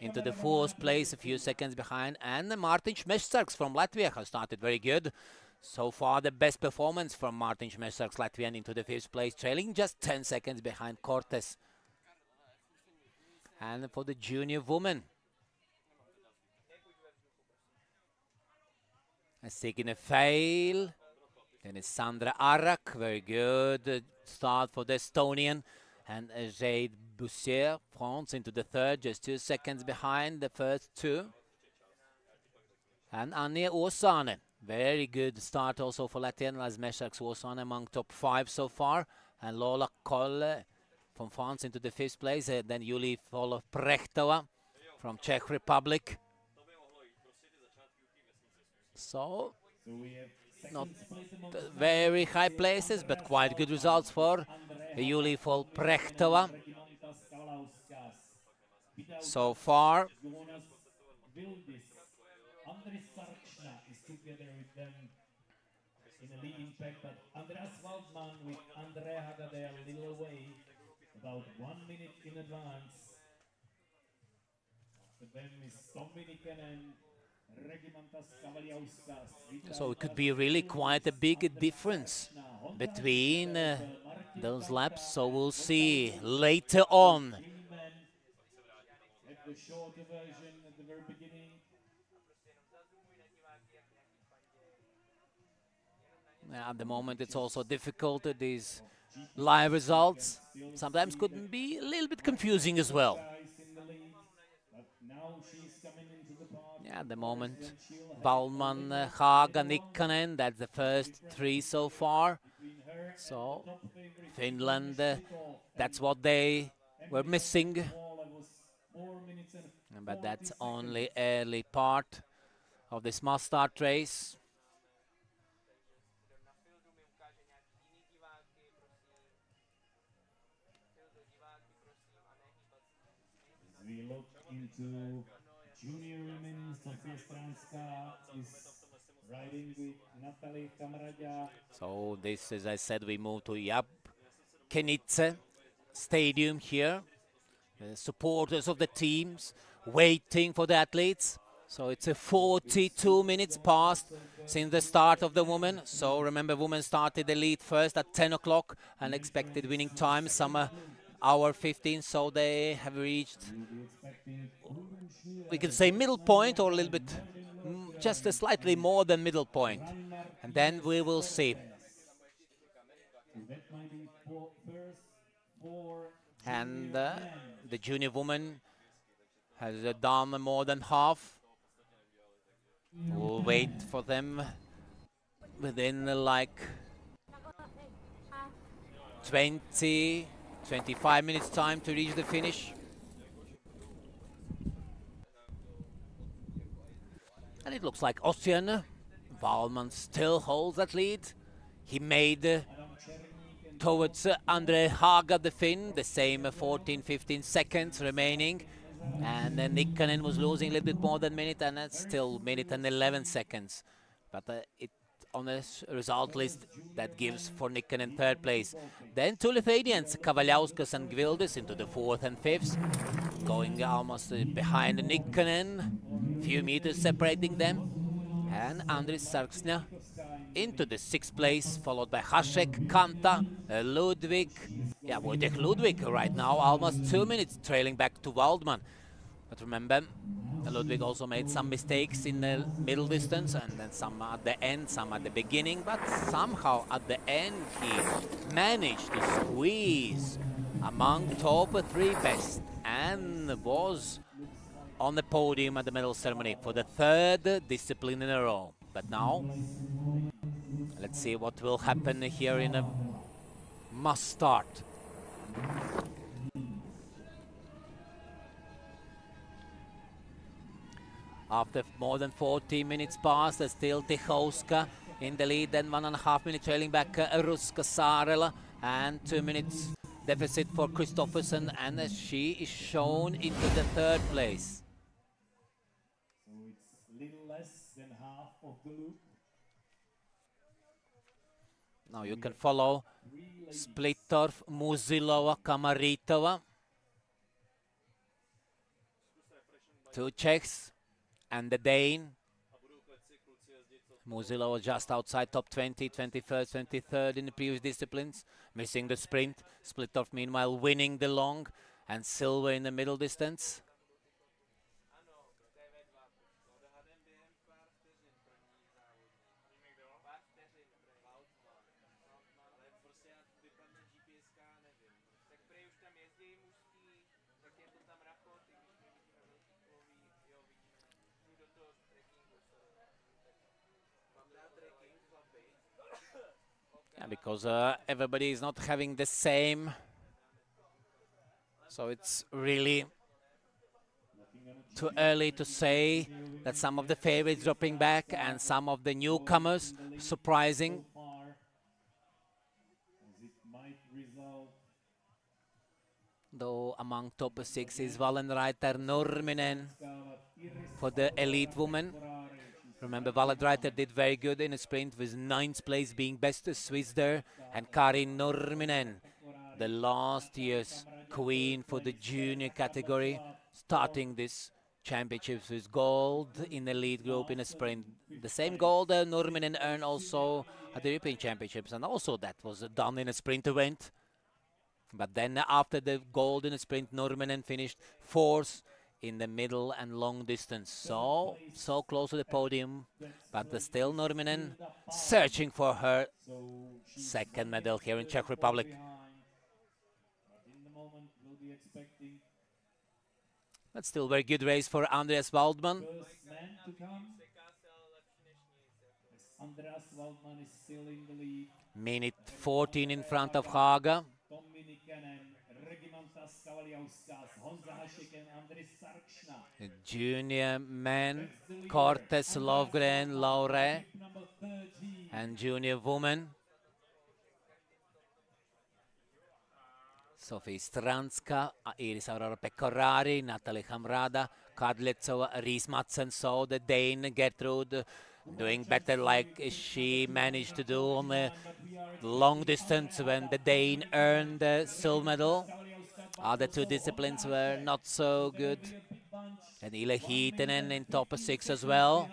into the 4th place, a few seconds behind. And Martin Schmešsarks from Latvia has started very good. So far the best performance from Martin Schmešsarks, Latvian, into the 5th place, trailing just 10 seconds behind Cortes. And for the junior woman, a Signe Fail. Then it's Sandra Arak, very good start for the Estonian. And Jade Boussier, France, into the 3rd, just 2 seconds behind the first 2. And Anja Åsane, very good start also for Latvian, as Meshaks Åsane among top 5 so far. And Lola Kolle from France into the 5th place. Then Julie Prechtova from Czech Republic. So not very high places, but quite good results for Julie Prechtova so far. Andris Sarčna is together with in a leading pack, but Andreas Waldmann with Andre Haga, they are a little away, about 1 minute in advance. After them is Dominican and Regimantas Kavaliauskas. So it could be really quite a big difference between those laps. So we'll see later on. At the shorter version at the very beginning. At the moment, it's also difficult. These live results sometimes could be a little bit confusing as well. Yeah, at the moment, Waldmann, Haga, Nikkanen, that's the first three so far. So Finland, that's what they were missing. But that's only early part of this must-start race. As we look into junior women, Sofia Stranska is riding with Natalie Kamradja. So this, as I said, we move to Jabkenice Stadium here. The supporters of the teams waiting for the athletes. So it's a 42 minutes past since the start of the women. So remember, women started the lead first at 10 o'clock and expected winning time, some hour 15. So they have reached, we can say, middle point, or a little bit, just a slightly more than middle point. And then we will see. And the junior woman has done more than half. We'll wait for them within like 20, 25 minutes time to reach the finish. And it looks like Austrian Waldmann still holds that lead. He made towards Andre Haga, the Finn, the same 14, 15 seconds remaining. And then Nikkanen was losing a little bit more than a minute, and that's still minute and 11 seconds. But it on the result list, that gives for Nikkanen third place. Then two Lithuanians, Kavaliauskas and Gvildis, into the fourth and fifth, going almost behind Nikkanen, few meters separating them. And Andris Sarksnia into the sixth place, followed by Hasek, Kanta, Ludwig. Yeah, Wojtek Ludwig right now, almost 2 minutes trailing back to Waldmann. But remember, Ludwig also made some mistakes in the middle distance, and then some at the end, some at the beginning. But somehow at the end, he managed to squeeze among top three best and was on the podium at the medal ceremony for the third discipline in a row. But now, let's see what will happen here in a must start. After more than 40 minutes passed, there's still Tichowska in the lead, then 1.5 minutes trailing back Ruska Saarela, and 2 minutes deficit for Kristoffersen, and she is shown into the third place. So it's a little less than half of the loop. Now you can follow Splittorf, Muzilova, Kamaritova. Two Czechs and the Dane. Muzilova just outside top 20, 21st, 23rd in the previous disciplines, missing the sprint. Splittorf meanwhile winning the long, and silver in the middle distance. Yeah, because everybody is not having the same, so it's really too early to say that some of the favorites dropping back and some of the newcomers surprising. Though among top 6 is Wallenreiter Nurminen for the elite woman. Remember, Valentreiter did very good in a sprint with 9th place being best Swiss there. And Karin Nurminen, the last year's queen for the junior category, starting this championships with gold in the lead group in a sprint. The same gold Nurminen earned also at the European Championships, and also that was done in a sprint event. But then after the gold in the sprint, Nurminen finished 4th in the middle and long distance. So close to the podium, but still Nurminen searching for her second medal here in Czech Republic. But still very good race for Andreas Waldmann. Andreas Waldmann is still in the lead. Minute 14 in front of Haga. Junior men, Cortes, Lovgren, Laure, and junior woman, Sofie Stranska, Iris Aurora Pecorari, Natalie Hamrada, Kadletsova, Ries Madsen, so the Dane Gertrude doing better like she managed to do on the long distance when the Dane earned the silver medal. Other two disciplines were not so good. And Ile Hietinen in top 6 as well.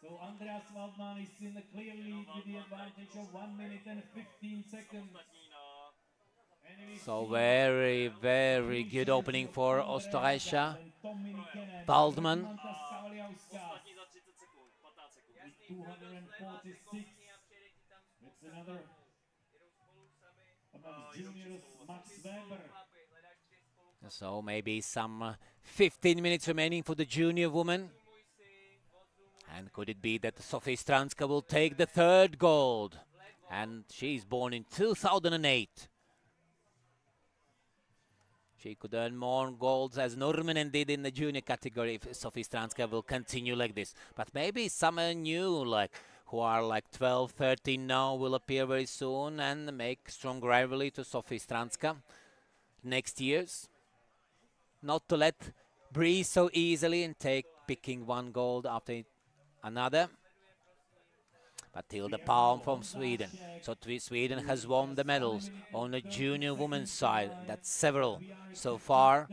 So Andreas Waldmann is in the clear lead with the advantage of 1 minute and 15 seconds. So very, very good opening for Österreicher. Waldmann. 246. It's another amongst juniors, Max Weber. So maybe some 15 minutes remaining for the junior woman. And could it be that Sofie Stranska will take the 3rd gold? And she's born in 2008. She could earn more golds as Nurminen did in the junior category if Sofie Stranska will continue like this. But maybe some new, like who are like 12, 13 now, will appear very soon and make strong rivalry to Sofie Stranska next years. Not to let breathe so easily and picking one gold after another. But Tilde Palm from Sweden. So Sweden has won the medals on the junior women's side. That's several so far.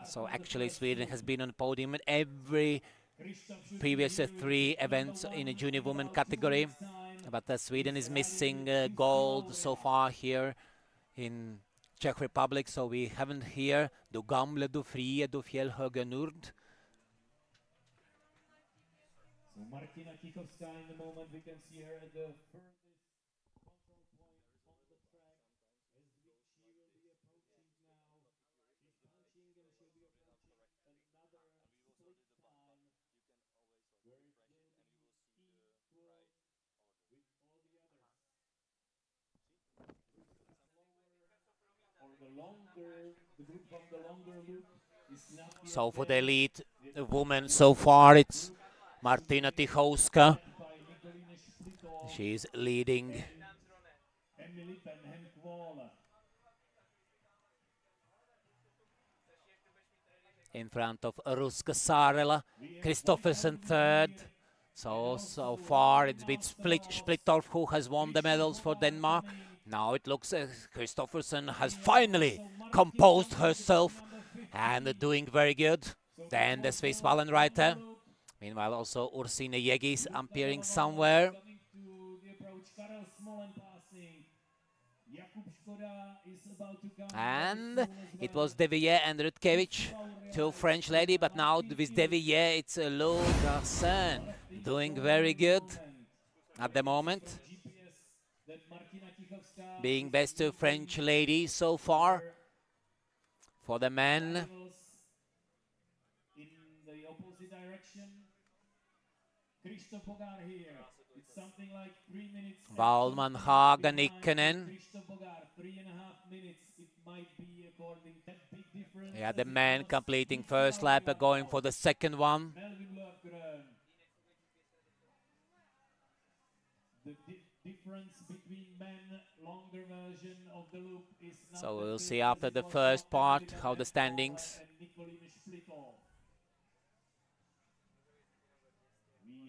So actually Sweden has been on the podium in every previous 3 events in a junior women category. But Sweden is missing gold so far here in Czech Republic. So we haven't here Du Gamle, Du Frie, Du Fjellhöga Nord. So Martina Kichovská in the moment, we can see her at the furthest control point on the track, as she will be approaching now. She's punching and she'll be approaching another split time, where it will be equal with all the others. Or the longer, the group from the longer loop is not yet. So for the elite woman so far, it's Martina Tichowska. She's leading. In front of Ruska Saarela, Kristoffersen 3rd. So far it's been Splittorff who has won the medals for Denmark. Now it looks Kristoffersen has finally composed herself and doing very good. Then the Swiss Wallenreiter. Meanwhile, also Ursine Jegis appearing somewhere. And it was Devilliers and Rutkevich, 2 French ladies, but now with Devilliers it's Lou Garcin doing very good at the moment. Being best 2 French ladies so far. For the men, Waldmann, Haga, Nikkanen. Yeah, the men completing first lap are going for the second one. The difference between men, longer version of the loop is not. So we'll see after the first part how the standings.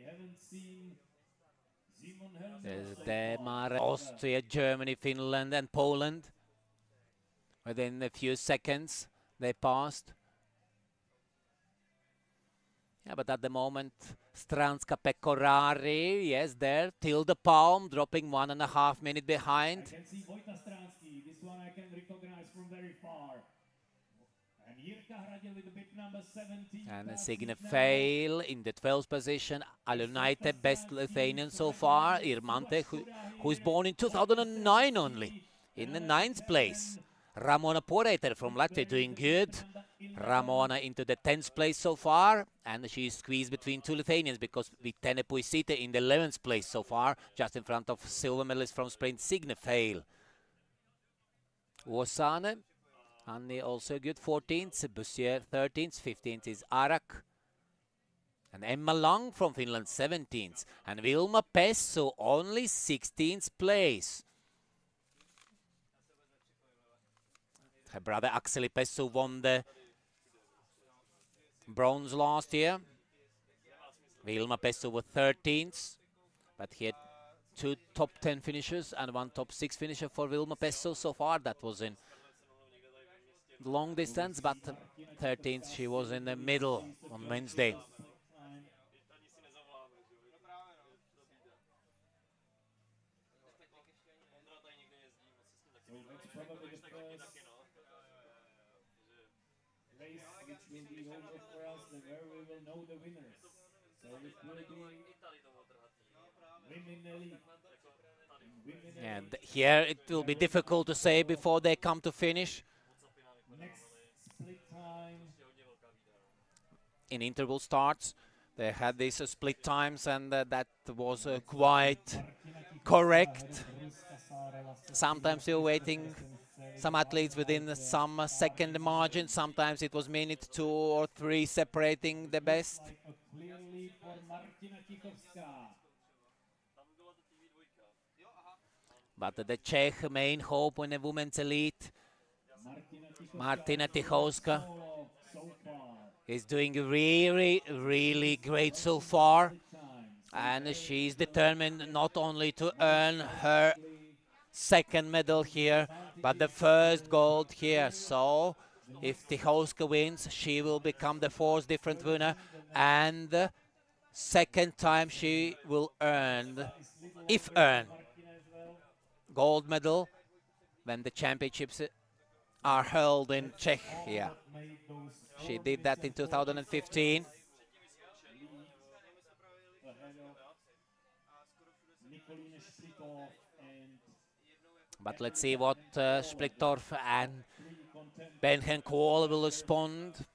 haven't seen Simon Helmer There's so Demar, far. Austria, Germany, Finland and Poland. Within a few seconds they passed. Yeah, but at the moment, Stranska Pecorari, yes, there, till the palm, dropping 1.5 minutes behind. I can see Vojta Stransky. This one I can recognize from very far. And Jirka Hradil with the bib number 17. And Signe Fail in the 12th position. Alunite, best Lithuanian so far. Irmante, who is born in 2009 only, in the 9th place. Ramona Poreiter from Latvia doing good. Ramona into the 10th place so far, and she is squeezed between two Lithuanians because Vitene Puisite in the 11th place so far, just in front of silver medalist from sprint Signe Fail. Osane, Annie also good, 14th, Bussier 13th, 15th is Arak. And Emma Lang from Finland 17th, and Vilma Pesso only 16th place. Her brother Axeli Pesso won the bronze last year. Vilma Pesso was 13th, but he had 2 top 10 finishers and 1 top 6 finisher for Vilma Pesso so far. That was in long distance, but 13th she was in the middle on Wednesday. So that's probably the first race which will be over for us, and where we will know the winners. So it will be women elite. And here it will be difficult to say before they come to finish. Next split time. In interval starts, they had these split times, and that was quite correct. Sometimes you're waiting some athletes within some second margin. Sometimes it was minute 2 or 3 separating the best. But the Czech main hope in the women's elite, Martina Tichowska, is doing really, really great so far. And she's determined not only to earn her second medal here, but the first gold here. So if Tichowska wins, she will become the 4th different winner, and the second time she will earn, if earn, gold medal when the championships are held in Czechia. She did that in 2015. But let's see what Splitorf and Benchen-Kohl will respond,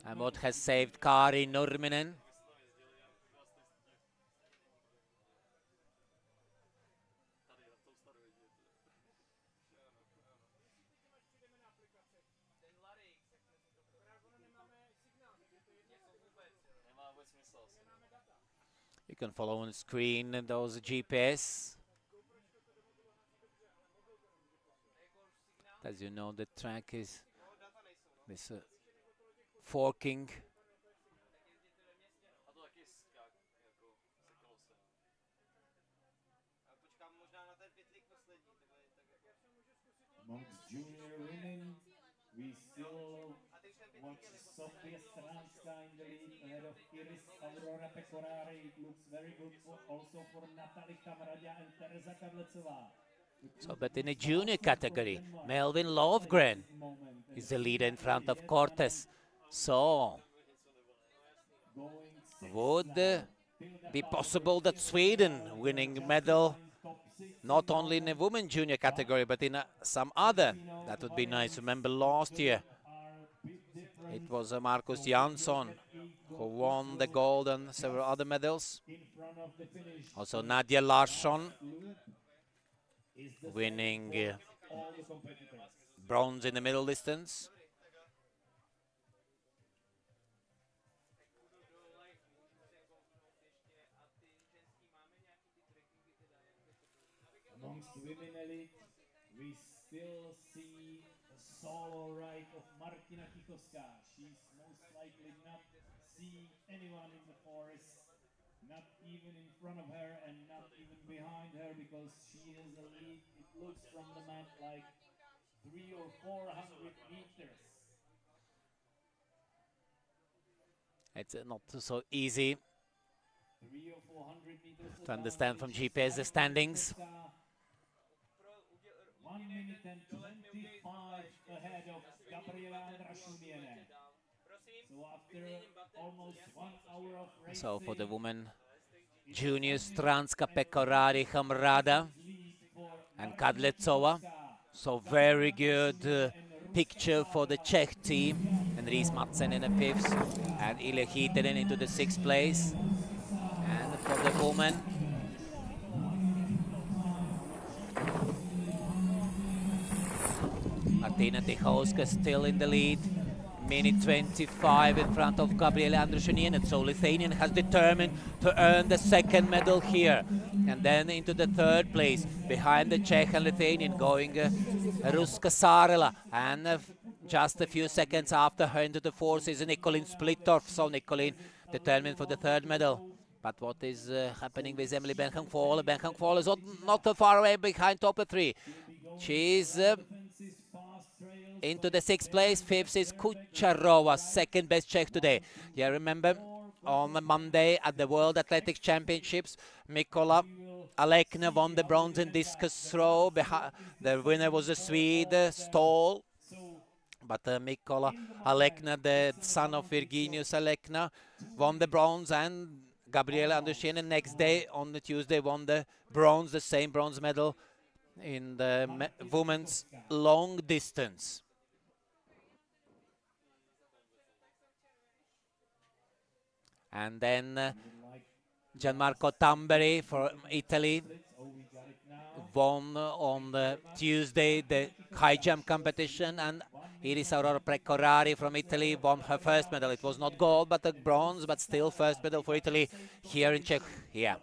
and what has saved Kari Nurminen. You can follow on the screen those GPS. As you know, the track is this forking. Amongst junior women, we still watch Sofia Stranska in the lead ahead of Iris Aurora Pecorari. It looks very good also for Natalie Kamradia and Teresa Kadlecová. So, but in a junior category, Melvin Lovgren is the leader in front of Cortes. So, would be possible that Sweden winning medal not only in the women junior category, but in some other? That would be nice. Remember last year, it was Marcus Jansson who won the gold and several other medals. Also Nadia Larsson winning bronze in the middle distance. Amongst women elite, we still see a solo ride of Martina Tichowska. She's most likely not seeing anyone in the forest. not even in front of her and not even behind her, because she has a lead. It looks from the mat like 300 or 400 meters. It's not so easy 300 or 400 meters to understand from GPS the standings. 1 minute and 25 ahead of Gabriela Andrašuniene. So after almost 1 hour of racing, So for the women, juniors, Stranska, Pekorari, Hamrada and Kadlecova. So very good picture for the Czech team. And Ries Madsen in the 5th and Ile Hietinen into the 6th place. And for the women, Martina Tychowska still in the lead. Minute 25 in front of Gabriela Andrašuniene. So Lithuanian has determined to earn the 2nd medal here. And then into the 3rd place, behind the Czech and Lithuanian, going Ruska Saarela. And just a few seconds after her into the 4th is Nicolin Splittorff. So Nicolin determined for the 3rd medal. But what is happening with Emily Bencham-Kvole? Bencham-Kvole is not too far away behind top 3. She's into the 6th place. 5th is Kucharova, 2nd best Czech today. Yeah, remember on Monday at the World Athletics Championships, Mikola Alekna won the bronze in discus throw. The winner was a Swede, Ståhl. But Mikola Alekna, the son of Virginius Alekna, won the bronze, and Gabriela Andrašuniene next day, on the Tuesday, won the bronze, the same bronze medal in the women's long distance. And then Gianmarco Tamberi from Italy won on the Tuesday the high jump competition, and Iris Aurora Pecorari from Italy won her 1st medal. It was not gold but a bronze, but still 1st medal for Italy here in Czechia.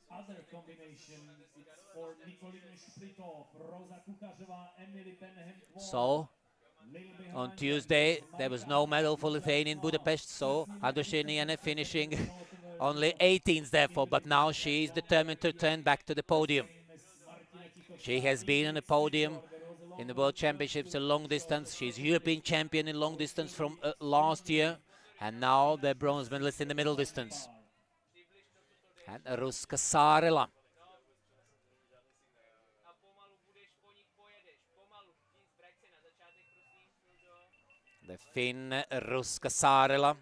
Other combination, it's for Nicolin Splittorff, Rosa Kuchařová, Emily Bencham-Kvole. So on Tuesday there was no medal for Lithuania in Budapest, so Andrašuniene finishing only 18th therefore, but now she is determined to turn back to the podium. She has been on the podium in the World Championships in long distance. She's European champion in long distance from last year, and now the bronze medalist in the middle distance. And Ruska Saarela. The Finn Ruska Saarela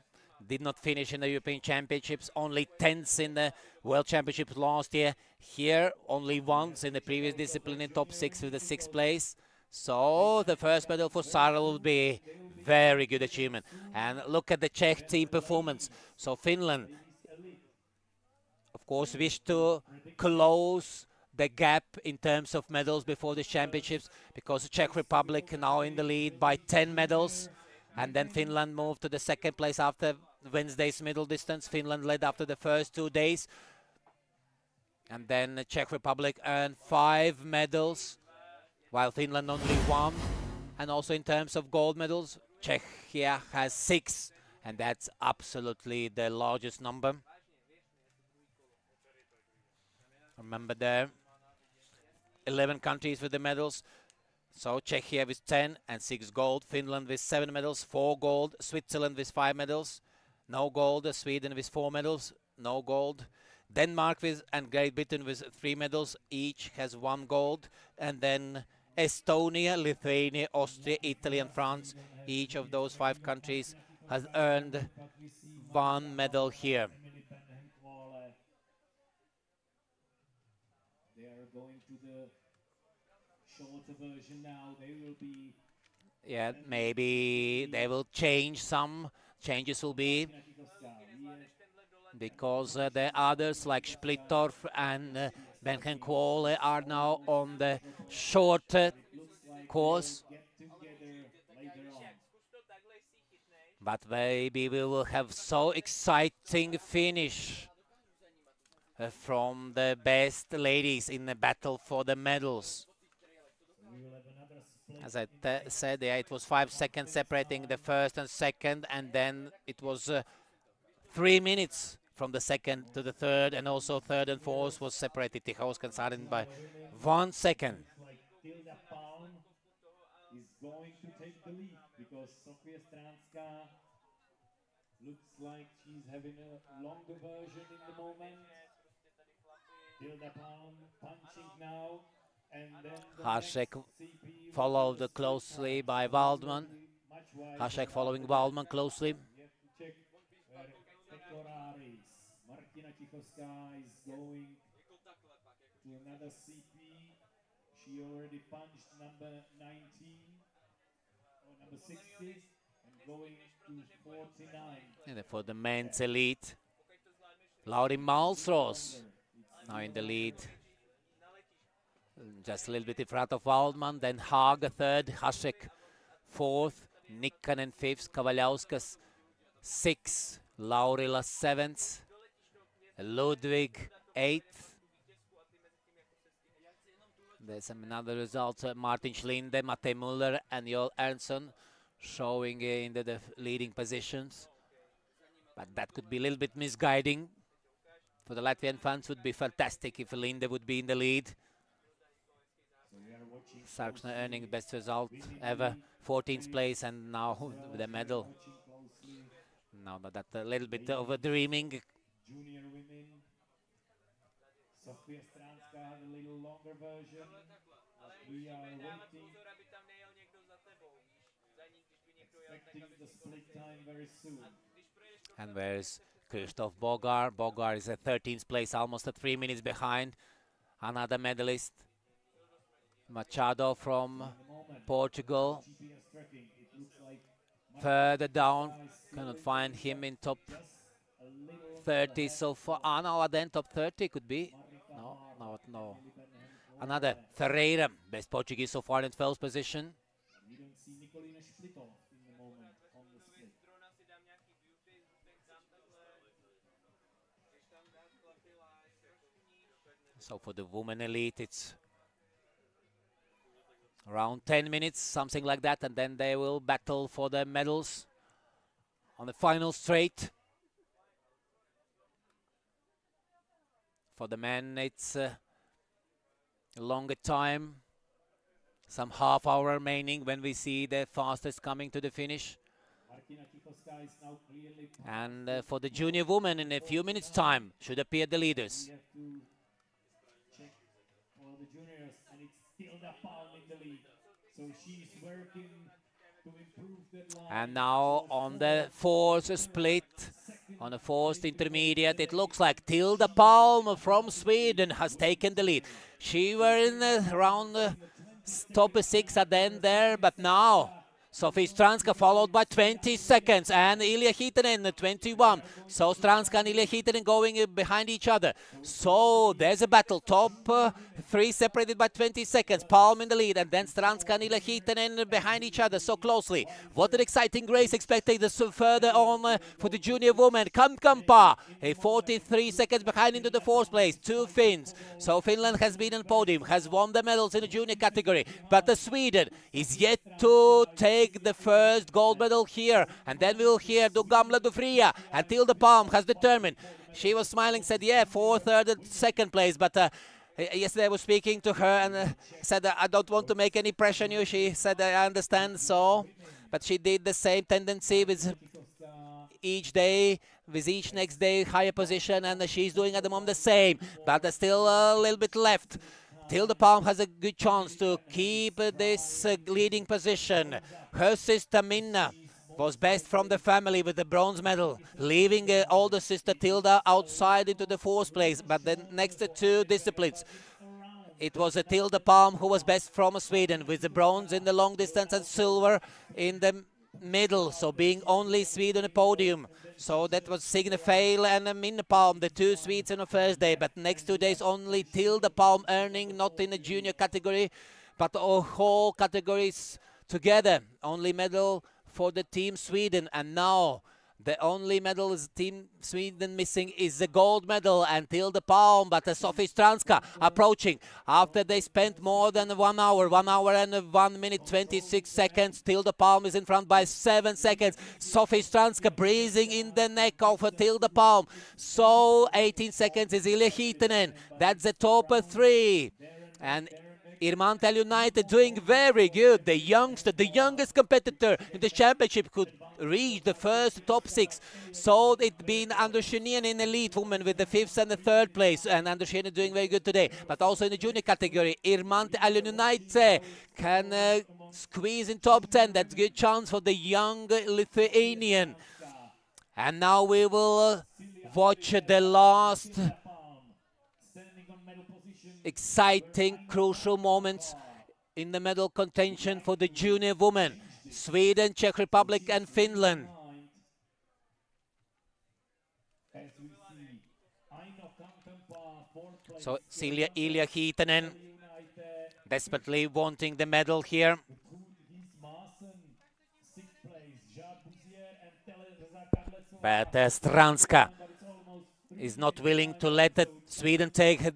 did not finish in the European Championships, only 10th in the World Championships last year. Here, only once in the previous discipline in top 6 with the 6th place. So the 1st medal for Saarela will be very good achievement. And look at the Czech team performance. So Finland, of course, wish to close the gap in terms of medals before the championships, because the Czech Republic now in the lead by 10 medals. And then Finland moved to the 2nd place after Wednesday's middle distance. Finland led after the first 2 days. And then the Czech Republic earned 5 medals, while Finland only 1. And also in terms of gold medals, Czechia has 6. And that's absolutely the largest number. Remember there, 11 countries with the medals. So Czechia with 10 and 6 gold, Finland with 7 medals, 4 gold, Switzerland with 5 medals, no gold, Sweden with 4 medals, no gold, Denmark with and Great Britain with 3 medals, each has 1 gold, and then Estonia, Lithuania, Austria, Italy and France, each of those 5 countries has earned 1 medal here. They are going to the shorter version now. They will be, yeah, maybe they will change, some changes will be, because the others like Splittorff and Bencham-Kvole are now on the shorter course. But maybe we will have so exciting finish from the best ladies in the battle for the medals. As I said, yeah, it was 5 seconds separating the 1st and 2nd, and then it was 3 minutes from the second to the third, and also third and fourth was separated. Tichowska and Sarin by Women, 1 second. looks like Tilda Palm is going to take the lead because Sofia Stranska looks like she's having a longer version in the moment. Tilda Palm punching now, and then the Hasek next CP will followed be the closely split by time, so it will Waldman. be much wider Hasek now following the Waldman gap. closely. We have to check where Pekoraris. Martina Tichowska is going to another CP. She already punched number 19 or number 60 and going to 49. And for the men's elite, Lauri Malmstros now in the lead. Just a little bit in front of Waldman, then Haga third, Hasek fourth, Nikkanen fifth, Kavaliauskas sixth, Laurila seventh, Ludwig eighth. There's another result, Martin Schlinde, Mate Müller and Joel Ernstson showing in the leading positions. But that could be a little bit misguiding. For the Latvian fans, would be fantastic if Linde would be in the lead. Sarksna earning best result ever, 14th place, and now the medal. Now that a little bit over dreaming. Junior women. Sofia Stranska had a little longer version. But we are waiting, expecting the split time very soon. And where's Christoph Bogar? Bogar is at 13th place, almost at 3 minutes behind. Another medalist, Machado from Portugal. Further down, cannot find him in top 30 so far. No, then top 30 could be. No. Another Ferreira, best Portuguese so far in 12th position. We don't see Nikolina Splitov in the moment on the split. So for the women elite, it's around 10 minutes, something like that, and then they will battle for the medals on the final straight. For the men, it's a longer time, some half hour remaining when we see the fastest coming to the finish. And for the junior women, in a few minutes' time, should appear the leaders. The juniors, and it's Tilda Palm in the lead. So she's working to improve that line. And now on the fourth split, on the fourth intermediate, it looks like Tilda Palm from Sweden has taken the lead. She were in around top 6 at the end there, but now Sofia Stranska followed by 20 seconds, and Ilya Hietanen 21. So Stranska and Ilya Hietanen going behind each other. So there's a battle. Top 3 separated by 20 seconds. Palm in the lead, and then Stranska and Ilya Hietanen behind each other so closely. What an exciting race expected further on for the junior woman. Kamkampa, 43 seconds behind into the 4th place. 2 Finns. So Finland has been on podium, has won the medals in the junior category, but the Sweden is yet to take the first gold medal here. And then we will hear Du Gamla Du Fria, and Tilda Palm has determined. She was smiling, said, yeah, 4th, 3rd, and 2nd place, but yesterday I was speaking to her and said, I don't want to make any pressure on you. She said, I understand, so, but she did the same tendency with each day, with each next day higher position, and she's doing at the moment the same, but there's still a little bit left. Tilda Palm has a good chance to keep this leading position. Her sister Minna was best from the family with the bronze medal, leaving older sister Tilda outside into the 4th place. But the next 2 disciplines, it was Tilda Palm who was best from Sweden, with the bronze in the long distance and silver in the middle, so being only Swede on the podium. So that was Signe Feil and Minna Palm, the 2 Swedes on the first day, but next 2 days only Tilda Palm earning, not in the junior category, but all categories together. Only medal for the team Sweden. And now The only medal is Team Sweden missing is the gold medal and Tilde Palm, but Sofie Stranska approaching. After they spent more than 1 hour, 1 hour and 1 minute 26 seconds, Tilde Palm is in front by 7 seconds. Sofie Stranska breathing in the neck of Tilde Palm. So 18 seconds is Ilja Hietanen. That's the top 3. And Irmantel United doing very good. The youngest competitor in the championship could reach the first top 6. So it's been Anders Schönien in elite woman with the 5th and the 3rd place. And Anders Schönien doing very good today. But also in the junior category, Irmantel United can squeeze in top 10. That's a good chance for the young Lithuanian. And now we will watch the last exciting, crucial moments in the medal contention for the junior women. Sweden, Czech Republic and Finland. So Ilja Hietanen desperately wanting the medal here. But Stranska is not willing to let Sweden take her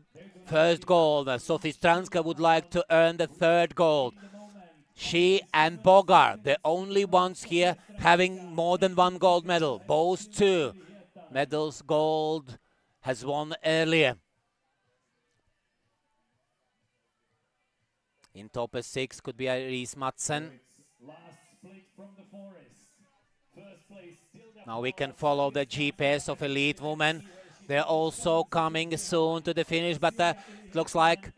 first gold. Sofie Stranska would like to earn the 3rd gold. She and Bogar, the only ones here having more than 1 gold medal. Both 2 medals gold has won earlier. In top 6 could be Iris Madsen. Now we can follow the GPS of elite women. They're also coming soon to the finish, but it looks like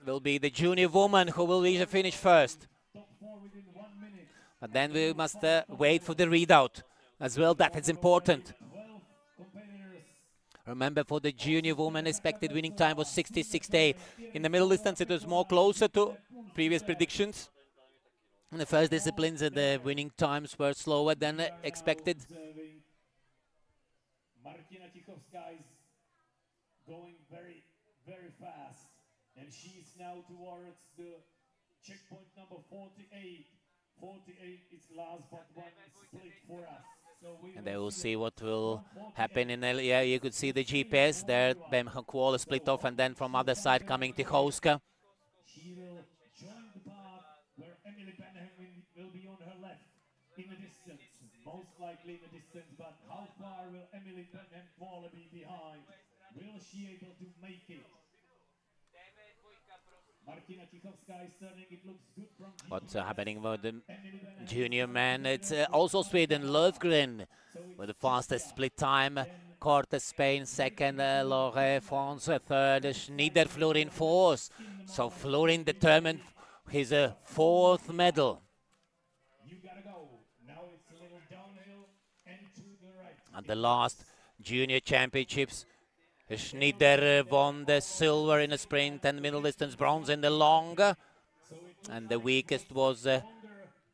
will be the junior woman who will reach the finish first. But then we must wait for the readout as well. That is important. Remember, for the junior woman, expected winning time was 60.68. In the middle distance, it was more closer to previous predictions. In the first disciplines, the winning times were slower than expected. Martina Tichovská is going very, very fast, and she's now towards the checkpoint number 48. 48 is last but one split for us. So and they will see what will happen in the, yeah, you could see the GPS there. Bemhan Kuala split off, and then from other side coming Tichovská. She will join the path where Emily Benham will be on her left in the distance, most likely in the distance, but how far will Emily Benham Kuala be behind? Will she able to make it? Martina Tichovská is turning, it looks good from What's happening with the junior man? It's also Sweden, Löfgren with the fastest split time. Cortes, Spain, second, Lore, France, third, Schneider, Florin, fourth. So Florin determined his 4th medal. You gotta go. Now it's a little downhill and to the right. At the last junior championships, Schneider won the silver in the sprint and middle distance, bronze in the long. And the weakest was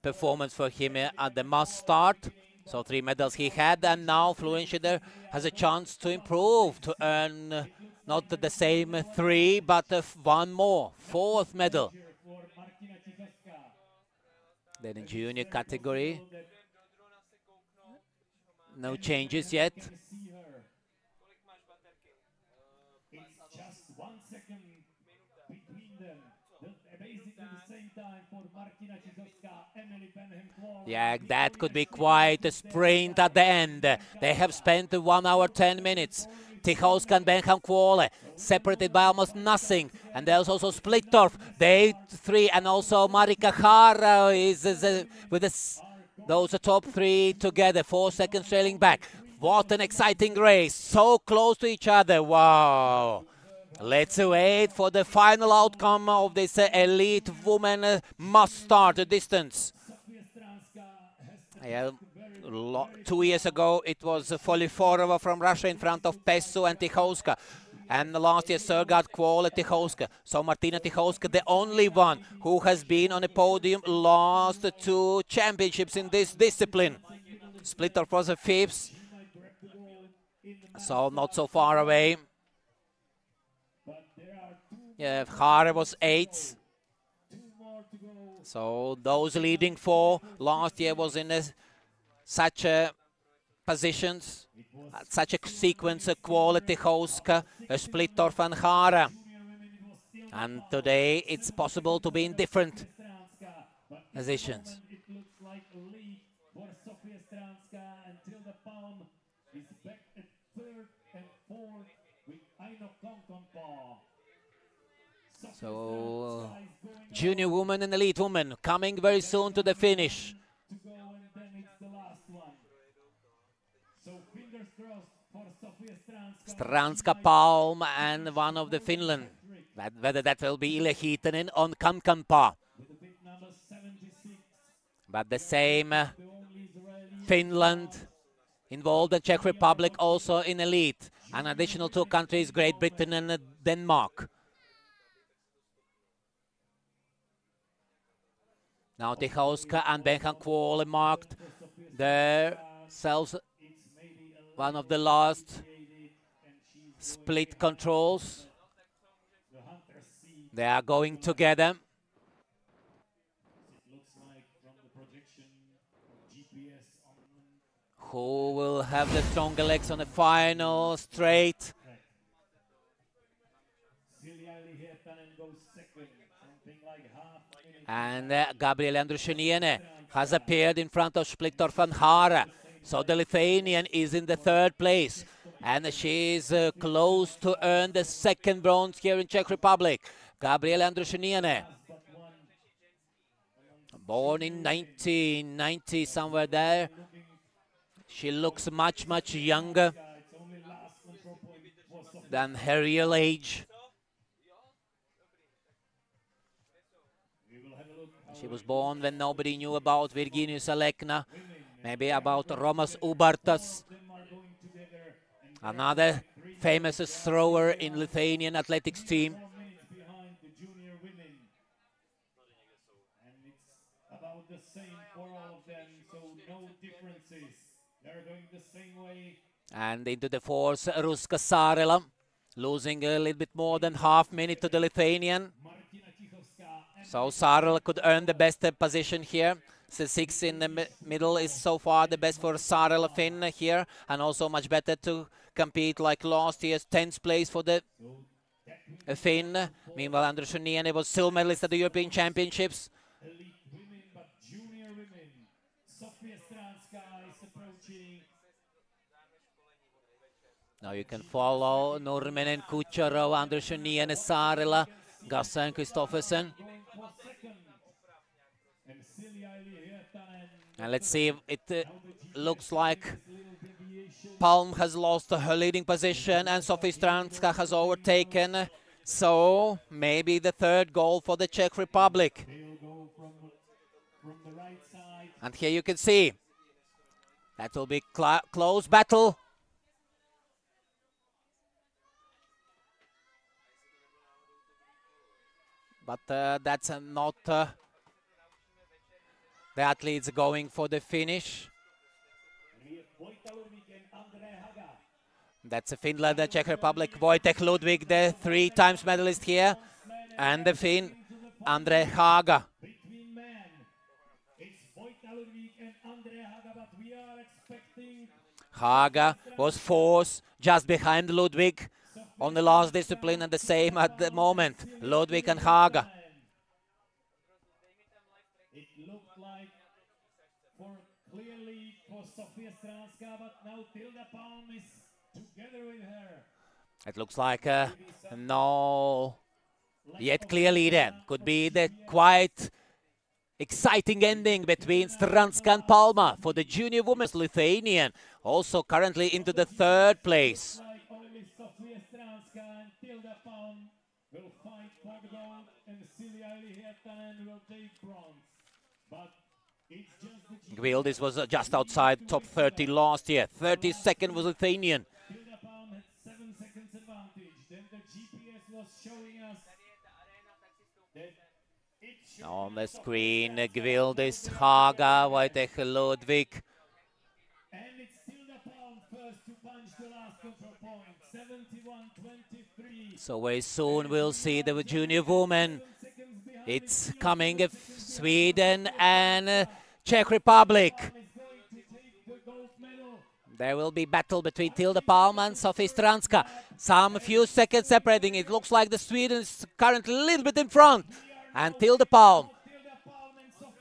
performance for him at the must start. So 3 medals he had, and now Florin Schneider has a chance to improve, to earn not the same 3, but 1 more, 4th medal. Then in junior category, no changes yet. It's just 1 second between them. Basically the same time for Martina Tichovská, Emily Benham Kuala. Yeah, that could be quite a sprint at the end. They have spent 1 hour 10 minutes. Tichovská and Benham Kuala separated by almost nothing. And there's also Splittorf, they 3, and also Marika Hara is with those top 3 together, 4 seconds trailing back. What an exciting race, so close to each other, wow. Let's wait for the final outcome of this elite woman must start distance. Yeah, 2 years ago it was Foliforova from Russia in front of Pesu and Tichovská. And last year Sergat Kuala, Tichovská. So Martina Tichovská, the only one who has been on a podium last 2 championships in this discipline. Splittorf was a 5th, so not so far away. Yeah, Hare was 8th. So those leading four last year was in such a positions, such a sequence, a quality Houska, a Splittorf and Hara. And today it's possible to be in different positions. It looks like a lead for Sofia Stranska until the Palm is back at third and fourth with Aino Konkonpa. So junior woman and elite woman coming very soon to the finish. To go, and then it's the last one. So fingers crossed for Sofia Stranska. Stranska Palm and one of the Finland. Whether that will be Ile Hiitanen on Kankanpa. But the same Finland involved, the Czech Republic also in elite. An additional two countries, Great Britain and Denmark. Now Tichowska and Benjan Kuole marked themselves one of the last split controls. They are going together. Who will have the stronger legs on the final straight? And Gabriele Andrushiniene has appeared in front of Splittorf and Hara. So the Lithuanian is in the third place. And she is close to earn the second bronze here in Czech Republic. Gabriele Andrushiniene. Born in 1990, somewhere there. She looks much, much younger than her real age. She was born when nobody knew about Virginijus Alekna, maybe about Romas Ubartas, another famous thrower in Lithuanian athletics team. The same for all of them, so no differences. They're going the same way. And into the fourth, Ruska Saarela, losing a little bit more than half minute to the Lithuanian. So Saarela could earn the best position here. The six in the middle is so far the best for Saarela Finn here, and also much better to compete like last year's 10th place for the Finn. Meanwhile, Andrushiniene was silver medalist at the European Championships. Now you can follow Nurminen, Kucherov, Andrushiniene, Saarela, Gassa and Kristoffersen. And let's see if it looks like Palm has lost her leading position and Sofia Stranska has overtaken. So maybe the third goal for the Czech Republic. And here you can see that will be close battle. But that's not the athletes going for the finish. That's a Finland, the Czech Republic, Wojtek Ludwig, the 3 times medalist here, and the Finn, Andre Haga. Haga was fourth, just behind Ludwig on the last discipline, and the same at the moment, Ludwig and Haga. It looked like clearly for Sofia Stranska, but now Tilda Palm is together with her. It looks like no yet clear leader. Could be the quite exciting ending between Stranska and Palma for the junior women's Lithuanian, also currently into the third place. Only Sofia Stranska and Tilda Palm will fight for the gold, and Silja Hietanen will take bronze. But it's just the Gvildis was just outside top 30 last year. 32nd was Lithuanian. Tilda Palm had 7 seconds advantage. Then the GPS was showing us that on the screen, Gvildis, Haga, Wojtek Ludwig. And it's Tilda Palm first to punch the last control point, 71-23. So very soon we'll see the junior woman It's coming Sweden and Czech Republic. There will be battle between Tilde Palm and Sofie Stranska. Some few seconds separating. It looks like the Sweden is currently a little bit in front. And Tilde Palm.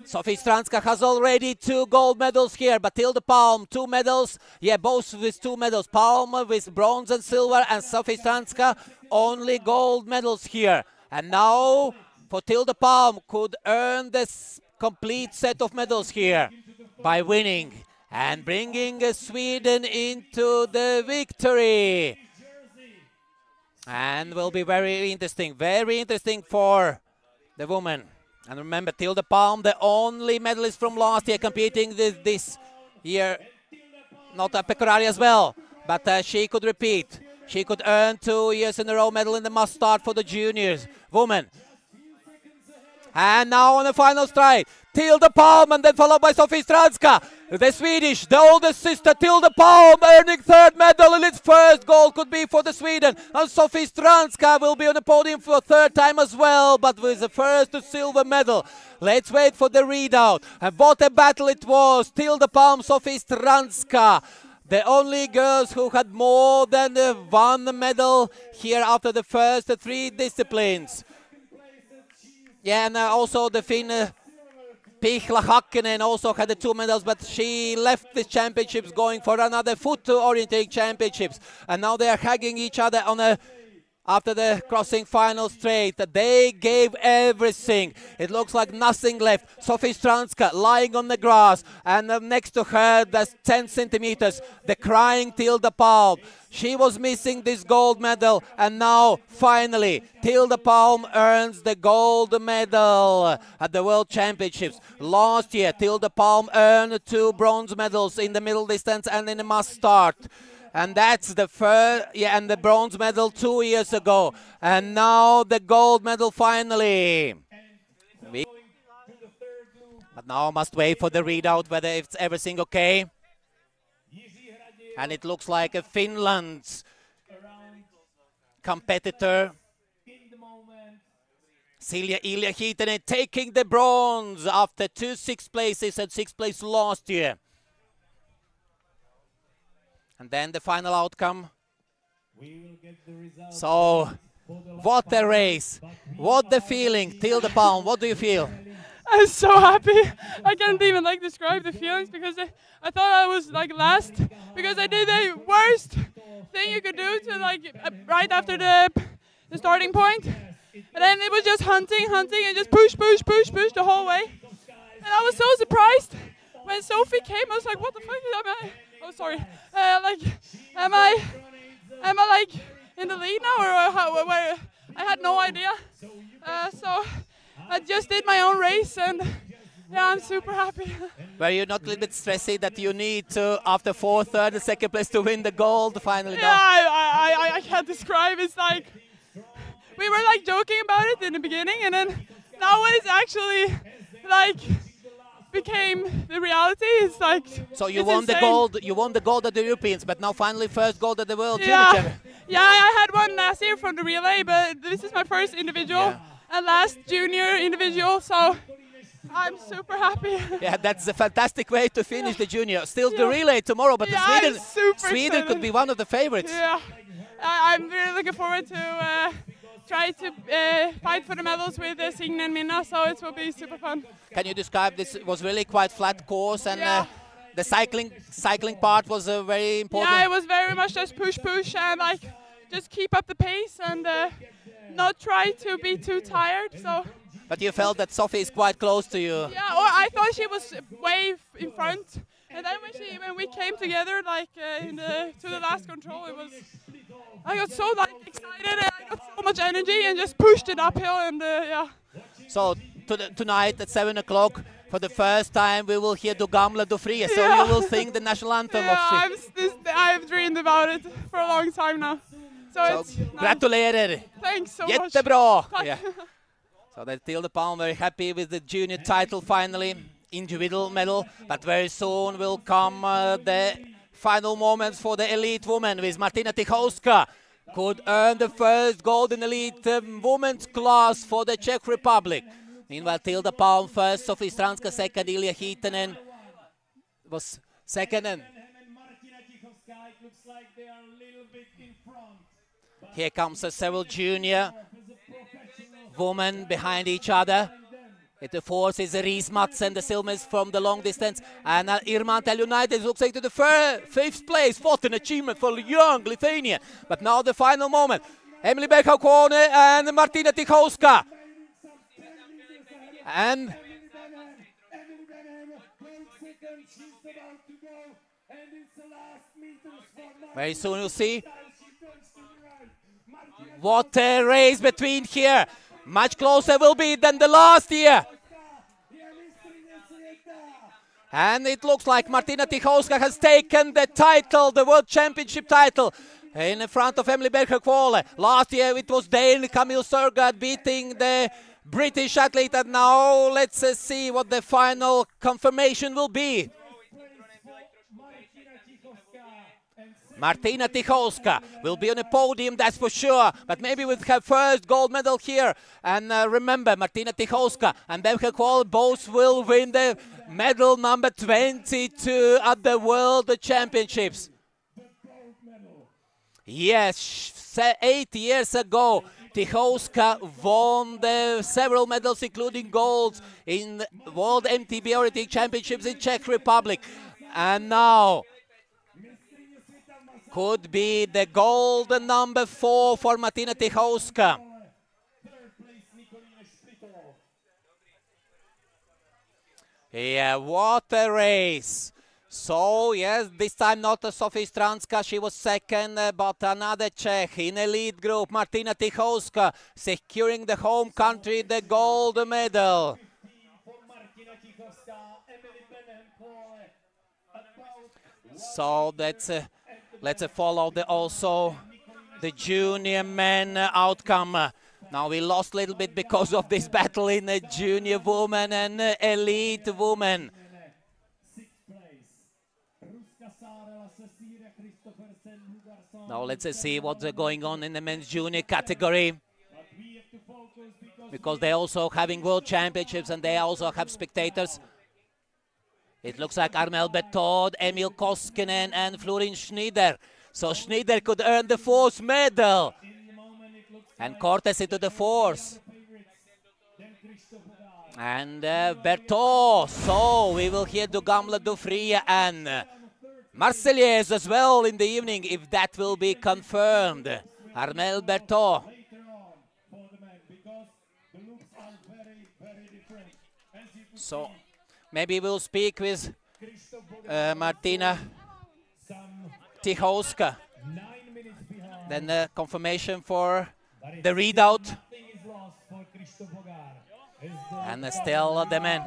Sofie Stranska has already 2 gold medals here, but Tilde Palm 2 medals. Yeah, both with 2 medals. Palm with bronze and silver, and Sofie Stranska only gold medals here. And now for Tilde Palm could earn this complete set of medals here by winning and bringing Sweden into the victory. And will be very interesting for the woman. And remember, Tilde Palm, the only medalist from last year competing this year, not a Pecorari as well, but she could repeat. She could earn 2 years in a row medal in the must start for the juniors woman. And now on the final stride, Tilde Palm, and then followed by Sofie Stranska. The Swedish, the oldest sister, Tilde Palm, earning 3rd medal, and its 1st gold could be for the Sweden. And Sofie Stranska will be on the podium for a 3rd time as well, but with the 1st silver medal. Let's wait for the readout. And what a battle it was. Tilde Palm, Sofie Stranska. The only girls who had more than 1 medal here after the first 3 disciplines. Yeah, and also the Finn Pihla Hakkinen also had the 2 medals, but she left the championships going for another foot orienteering championships. And now they are hugging each other on after the crossing final straight. They gave everything. It looks like nothing left. Sofie Stranska lying on the grass, and next to her, that's 10 centimeters, the crying Tilde Palm. She was missing this gold medal, and now, finally, Tilde Palm earns the gold medal at the World Championships. Last year, Tilde Palm earned 2 bronze medals in the middle distance and in the must start. And that's the first, yeah, and the bronze medal 2 years ago. And now the gold medal finally. But now I must wait for the readout, whether it's everything okay. And it looks like a Finland's competitor, Silja Ilja Hietinen, taking the bronze after 2 6th places and 6th place last year. And then the final outcome. So, what a race. What the feeling. Tilde Palm, what do you feel? I'm so happy. I can't even describe the feelings, because I thought I was last, because I did the worst thing you could do to right after the starting point. And then it was just hunting and just push the whole way. And I was so surprised when Sophie came. I was like, what the fuck am I? Oh, sorry. Am I in the lead now, or where? I had no idea. So I just did my own race, and yeah, I'm super happy. Were you not a little bit stressy that you need to, after 4th, 3rd, and 2nd place, to win the gold finally? Yeah, I can't describe. It's like we were joking about it in the beginning, and then now when it's actually became the reality, it's so you it's won insane. the gold. You won the gold at the Europeans, but now finally 1st gold at the World Championship. Yeah, I had one last year from the relay, but this is my 1st individual and last junior individual, so I'm super happy. Yeah, that's a fantastic way to finish the junior. Still the relay tomorrow, but Sweden could be one of the favorites. Yeah, I'm really looking forward to try to fight for the medals with Signe and Minna, so it will be super fun. Can you describe this? It was really quite flat course, and the cycling part was very important. Yeah, it was very much just push, and just keep up the pace and not try to be too tired. So. But you felt that Sophie is quite close to you. Yeah, or I thought she was way in front, and then when we came together to the last control, I got so excited, and I got so much energy and just pushed it uphill, and yeah. So tonight at 7 o'clock, for the first time, we will hear Du Gamle Du Frie, so you will sing the national anthem of Sweden. I've dreamed about it for a long time now. So it's gratulerer! Thanks so much. Jättebra! Yeah. So that Tilde Palm very happy with the junior title finally, individual medal, but very soon will come the final moments for the elite woman with Martina Tichowska. Could earn the 1st gold in elite women's class for the Czech Republic. Meanwhile, Tilda Palm first, Sofie Stranska second, Ilja Hietanen was second. And here comes several junior women behind each other. At the fourth is Ries Madsen, the Silmes from the long distance. And Irmantel United looks like to the fifth place. What an achievement for young Lithuania. But now the final moment. Emily Becher-Kone and Martina Tichowska. And very soon you'll see what a race between here. Much closer will be than the last year. And it looks like Martina Tichowska has taken the title, the World Championship title, in front of Emily Becher-Kone. Last year it was Dane Camille Surgaard beating the British athlete, and now let's see what the final confirmation will be. Martina Tichowska will be on a podium, that's for sure, but maybe with her first gold medal here. And remember, Martina Tichowska and Becher-Kone both will win the medal number 22 at the World Championships. Yes, 8 years ago, Tichowska won the several medals, including golds in World MTB Orienteering Championships in Czech Republic. And now could be the gold number 4 for Martina Tichowska. Yeah, what a race. So, yes, this time not Sofie Stranska, she was second, but another Czech in elite group, Martina Tichowska, securing the home country the gold medal. So let's follow also the junior men outcome. Now we lost a little bit because of this battle in the junior woman and elite woman. Now let's see what's going on in the men's junior category, because they're also having world championships and they also have spectators. It looks like Armel Berthaud, Emil Koskinen and Florin Schneider. So Schneider could earn the 4th medal. And Cortes into the 4th. And Berthaud. So we will hear Dugamla Dufria and Marseillaise as well in the evening, if that will be confirmed. Armel Berthaud. So maybe we'll speak with Martina Tichowska. Then the confirmation for the readout. And still the men.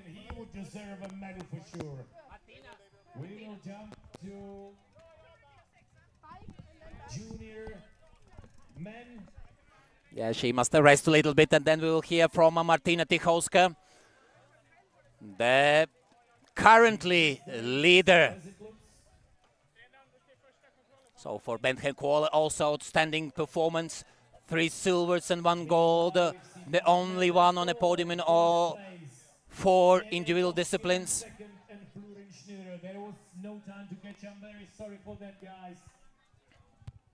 He would deserve a medal for sure. We will jump to junior men. Yeah, she must rest a little bit, and then we will hear from Martina Tichowska, the currently leader. So for Becher-Kone, also outstanding performance. 3 silvers and 1 gold. The only one on a podium in all 4 individual disciplines. There was no time to catch. I'm very sorry for that, guys.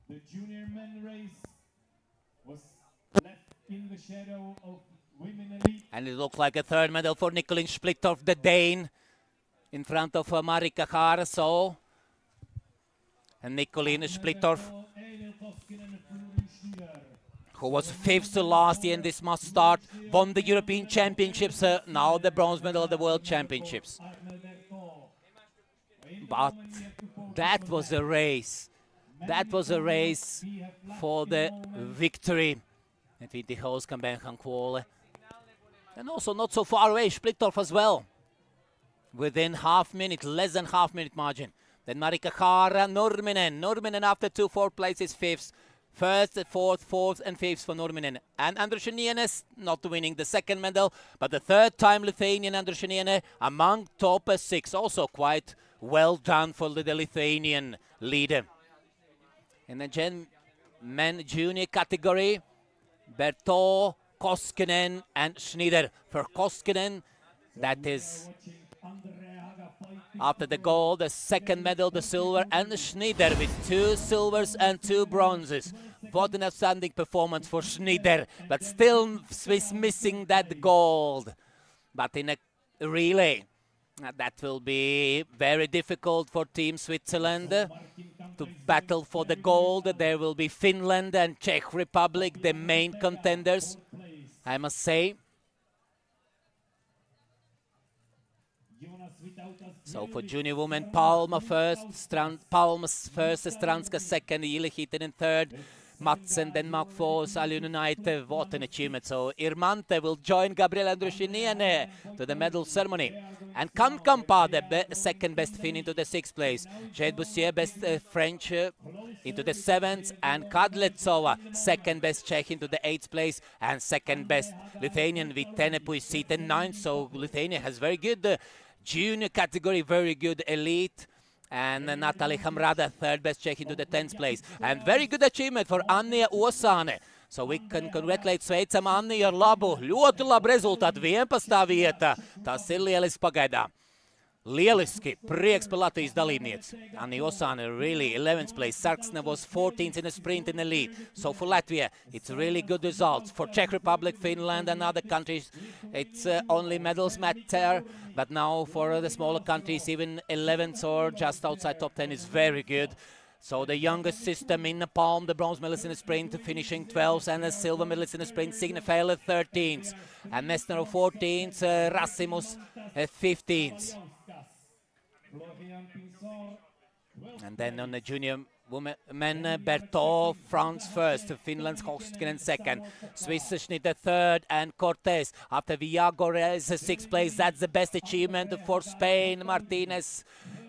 The junior men race was left in the shadow of women elite. And it looks like a 3rd medal for Nicolin Splittorff, the Dane, in front of Marika Haar. So, and Nicolin Splittorff, who was 5th last year in this must start, won the European Championships, now the bronze medal at the World Championships. But that was a race. That was a race for the victory. Between Tichowska and Becher-Kone. And also not so far away, Splittorff as well. Within half minute, less than half minute margin. Then Marika Haar, Nurminen. Nurminen after 2 4th places, 5th. 1st, 4th, 4th and 5th for Nurminen. And Andrushiniene not winning the 2nd medal, but the 3rd time Lithuanian Andrushiniene among top 6. Also quite well done for the Lithuanian leader. In the men junior category, Bertaux, Koskinen and Schneider. For Koskinen, that is after the gold, the second medal, the silver, and Schneider with 2 silvers and 2 bronzes. What an outstanding performance for Schneider, but still Swiss missing that gold. But in a relay, that will be very difficult for Team Switzerland to battle for the gold. There will be Finland and Czech Republic, the main contenders, I must say. So for junior women, Palma first, Palma's first, Stranska second, Ilechiten third, Madsen, Denmark fourth, Alunite. What an achievement. So Irmante will join Gabriela Andrushiniene to the medal ceremony. And Kamkampa, the second best Finn, into the 6th place. Jade Boussier, best French, into the 7th. And Kadletsova, second best Czech, into the 8th place. And second best Lithuanian, Vitene Puisite, 9th. So Lithuania has very good junior category, very good elite. And Natalie Hamrada, third best Czech, into the 10th place. And very good achievement for Anja Osane. So we can congratulate sveicam Anni ar labu, ļoti labu rezultātu, 11. vieta. Tas ir lieliski pagaidām. Lieliski, prieks par Latvijas dalībnieci. Anni Osane, really, 11th place. Sarksna was 14th in the sprint in the lead. So for Latvia, it's really good results. For Czech Republic, Finland and other countries, it's only medals matter. But now for the smaller countries, even 11th or just outside top 10 is very good. So the youngest sister, Minna Palm, the bronze medalist in the sprint, finishing 12th, and the silver medalist in the sprint, Signe Fehler, 13th. And Messner, 14th, Rasimus, 15th. And then on the junior men, Bertaux, France first, Finland's Koskinen second, Swiss Schneider third, and Cortés after Villagores 6th place. That's the best achievement for Spain. Martinez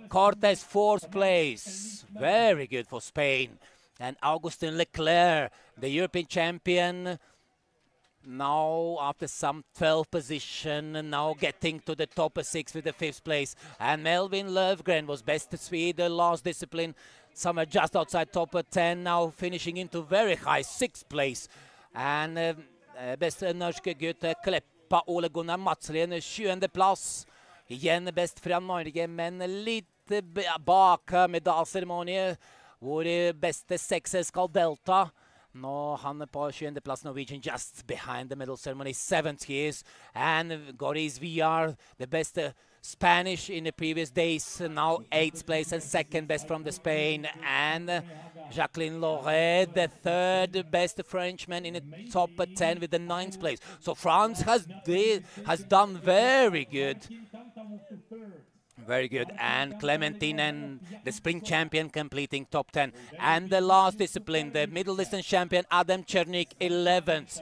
Cortés 4th place, very good for Spain. And Augustin Leclerc, the European champion, now after some 12th position, now getting to the top 6 with the 5th place. And Melvin Löfgren was best Swede, last discipline, somewhere just outside top 10, now finishing into very high 6th place. And best norske gutt Kleppa Ole Gunnar Madslien, 7. plass. Igjen best fra Norge, men litt bak medaljeseremoniet, hvor beste 6 skal delta. Nå han på 7. plass, Norwegian just behind the medal ceremony, 7th he is. And Goris VR, the best Spanish in the previous days, now 8th place and 2nd best from the Spain. And Jacqueline Loret, the 3rd best Frenchman in the top 10 with the 9th place. So France has done very good. Very good. And Clementine, and the sprint champion, completing top 10. And the last discipline, the middle distance champion, Adam Chernik, 11th.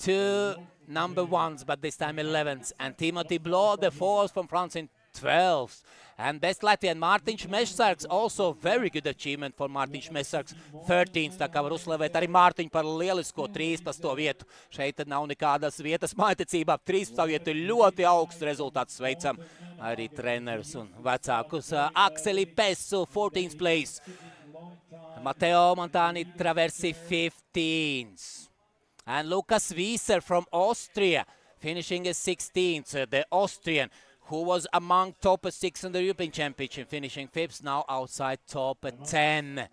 2 number 1s, but this time 11th. And Timothy Blau, the 4th from France, in 12th. And best Latvian, Martin Šmešsargs, also very good achievement for Martin Šmešsargs, 13th. Tā kā var uzslavēt arī Mārtiņu par lielisko 13. vietu. Šeit nav nekādas vietas mājticībā. 13. vietu ļoti augsts rezultāts, sveicam arī trenerus un vecākus. Akseli Pessu, 14th place. Matteo Montani Traversi, 15th. And Lukas Wieser from Austria, finishing as 16th. The Austrian, who was among top 6 in the European Championship, finishing 5th, now outside top 10.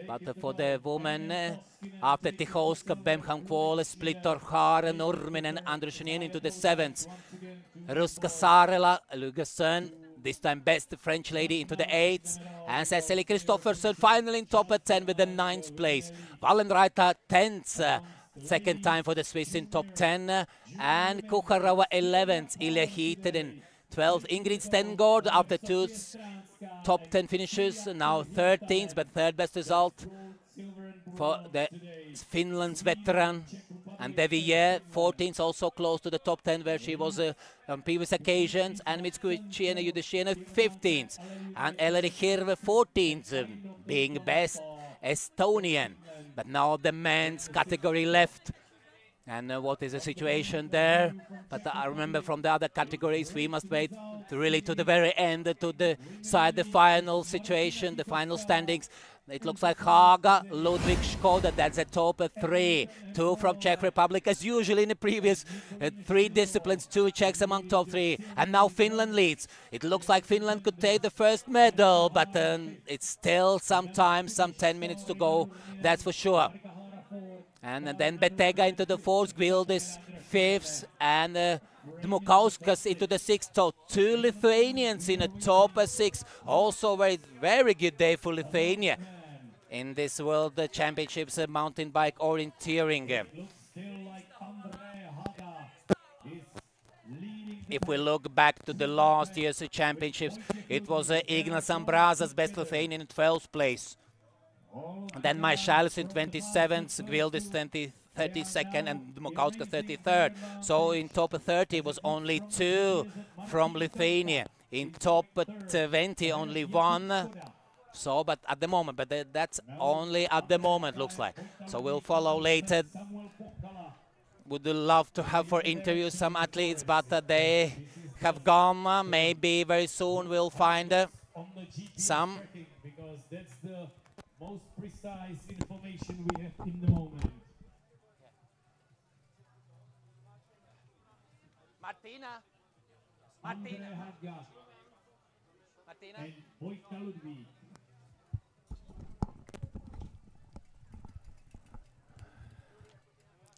But for the women, after Tichowska, Bemham Kvole, Splitter, Hare, Nurminen, Andrushinin into the 7th. Ruska Sarela, Lugerson, this time best French lady, into the 8th. And Cecily Christofferson finally in top 10 with the 9th place. Wallenreiter 10th. Second time for the Swiss in top 10. And Kucharova 11th. Ilya Hiitinen 12th. Ingrid Stengård after 2 top 10 finishes. Now 13th, but 3rd best result for the Finland's veteran. And Devilliers 14th, also close to the top 10 where she was on previous occasions. And Mitskuichiene Yudishina 15th. And Ellery Hirve 14th, being best Estonian. But now the men's category left. And what is the situation there? But I remember from the other categories, we must wait really to the very end, to decide the final situation, the final standings. It looks like Haga, Ludwig, Škoda, that's the top 3. 2 from Czech Republic, as usually in the previous 3 disciplines, 2 Czechs among top 3. And now Finland leads. It looks like Finland could take the first medal, but it's still some time, some 10 minutes to go, that's for sure. And then Betega into the 4th, Gvildis 5th, and Dmukauskas into the 6th. So 2 Lithuanians in the top 6. Also a very good day for Lithuania in this World Championships mountain bike orienteering. If we look back to the last year's championships, it was Ignas Ambrazas, best Lithuanian, in 12th place. And then Maišelis in 27th, Gvildis 32nd, and Dmukauskas 33rd. So in top 30 was only 2 from Lithuania. In top 20 only 1. So, but at the moment, that's only at the moment, looks like. So we'll follow later. Would love to have for interviews some athletes, but they have gone. Maybe very soon we'll find some. Because that's the most precise information we have in the moment. Martina. And Wojtka Ludwig.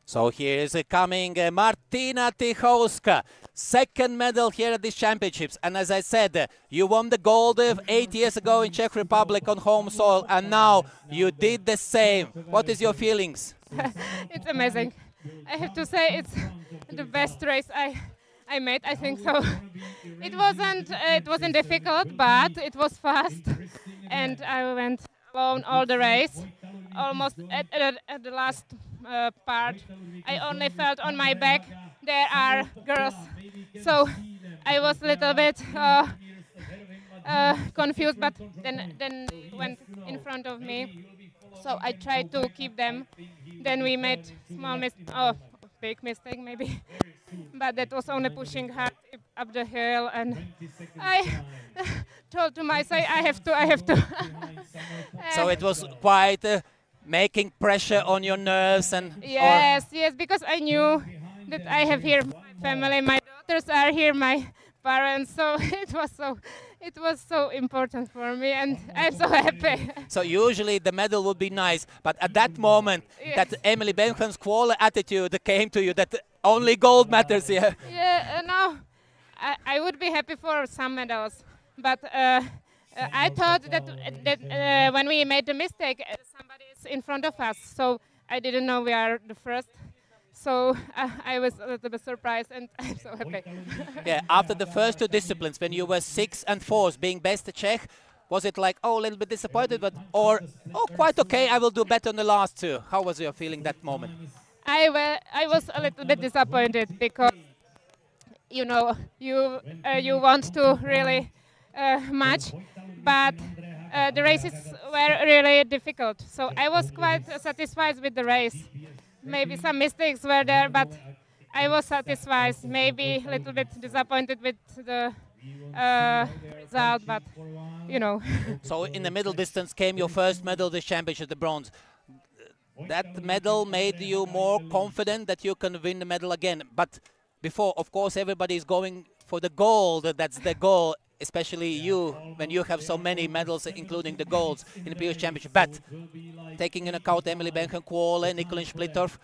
So here is coming Martina Tychowska, 2nd medal here at these championships. And as I said, you won the gold 8 years ago in Czech Republic on home soil, and now you did the same. What is your feelings? It's amazing. I have to say it's the best race I made, I think so. It wasn't difficult, but it was fast, and I went alone all the race. Almost at the last part, I only felt on my back there are girls, so I was a little bit confused, but then they went in front of me, so I tried to keep them. Then we made big mistake maybe, but that was only pushing hard up the hill, and I told to myself I have to. So it was quite making pressure on your nerves, and yes, because I knew that I have here my family, my daughters are here, my parents, so it was so important for me, and I'm so happy. So usually the medal would be nice, but at that moment, that Emily Benham's quality attitude came to you, that only gold matters here. Yeah, no, I would be happy for some medals, but I thought that when we made the mistake, somebody is in front of us, so I didn't know we are the first. So I was a little bit surprised, and I'm so happy. Yeah, after the first 2 disciplines, when you were 6th and 4th, being best Czech, was it like, oh, a little bit disappointed, but or oh, quite okay, I will do better on the last 2? How was your feeling that moment? I was a little bit disappointed because you know you want to really much, but the races were really difficult. So I was quite satisfied with the race. Maybe some mistakes were there, but I was satisfied. Maybe a little bit disappointed with the result, but you know. So in the middle distance came your first medal of the championship, the bronze. That medal made you more confident that you can win the medal again. But before, of course, everybody is going for the gold. That's the goal, especially you, when you have so many medals, including the golds in the previous championship. But taking into account Emily Benham, Kuole, Nikolin Splittorf,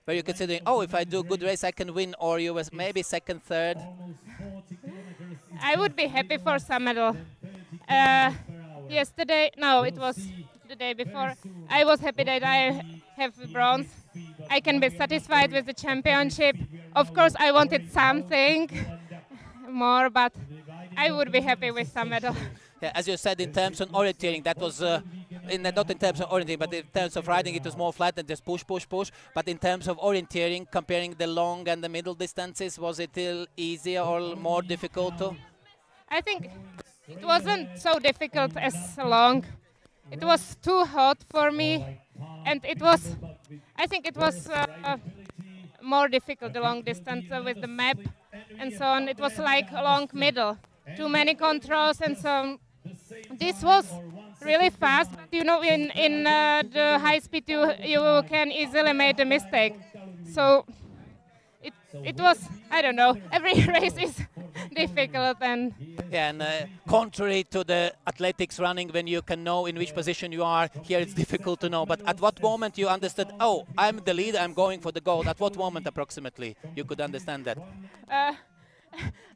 were you considering, oh, if I do a good race, I can win, or you was maybe 2nd, 3rd? I would be happy for some medal. Yesterday, no, it was the day before. I was happy that I have bronze. I can be satisfied with the championship. Of course, I wanted something more, but I would be happy with some medal. Yeah, as you said, in terms of orienteering, that was not in terms of orienteering, but in terms of riding, it was more flat and just push, push, push. But in terms of orienteering, comparing the long and the middle distances, was it easier or more difficult too? I think it wasn't so difficult as long. It was too hot for me, and I think it was more difficult, the long distance with the map and so on. It was like a long middle. too many controls, and so this was really fast. But you know, in the high speed, you can easily make a mistake. So it was, I don't know, every race is difficult. And yeah, and contrary to the athletics running, when you can know in which position you are, here it's difficult to know. But at what moment you understood, oh, I'm the leader, I'm going for the goal? At what moment approximately you could understand that?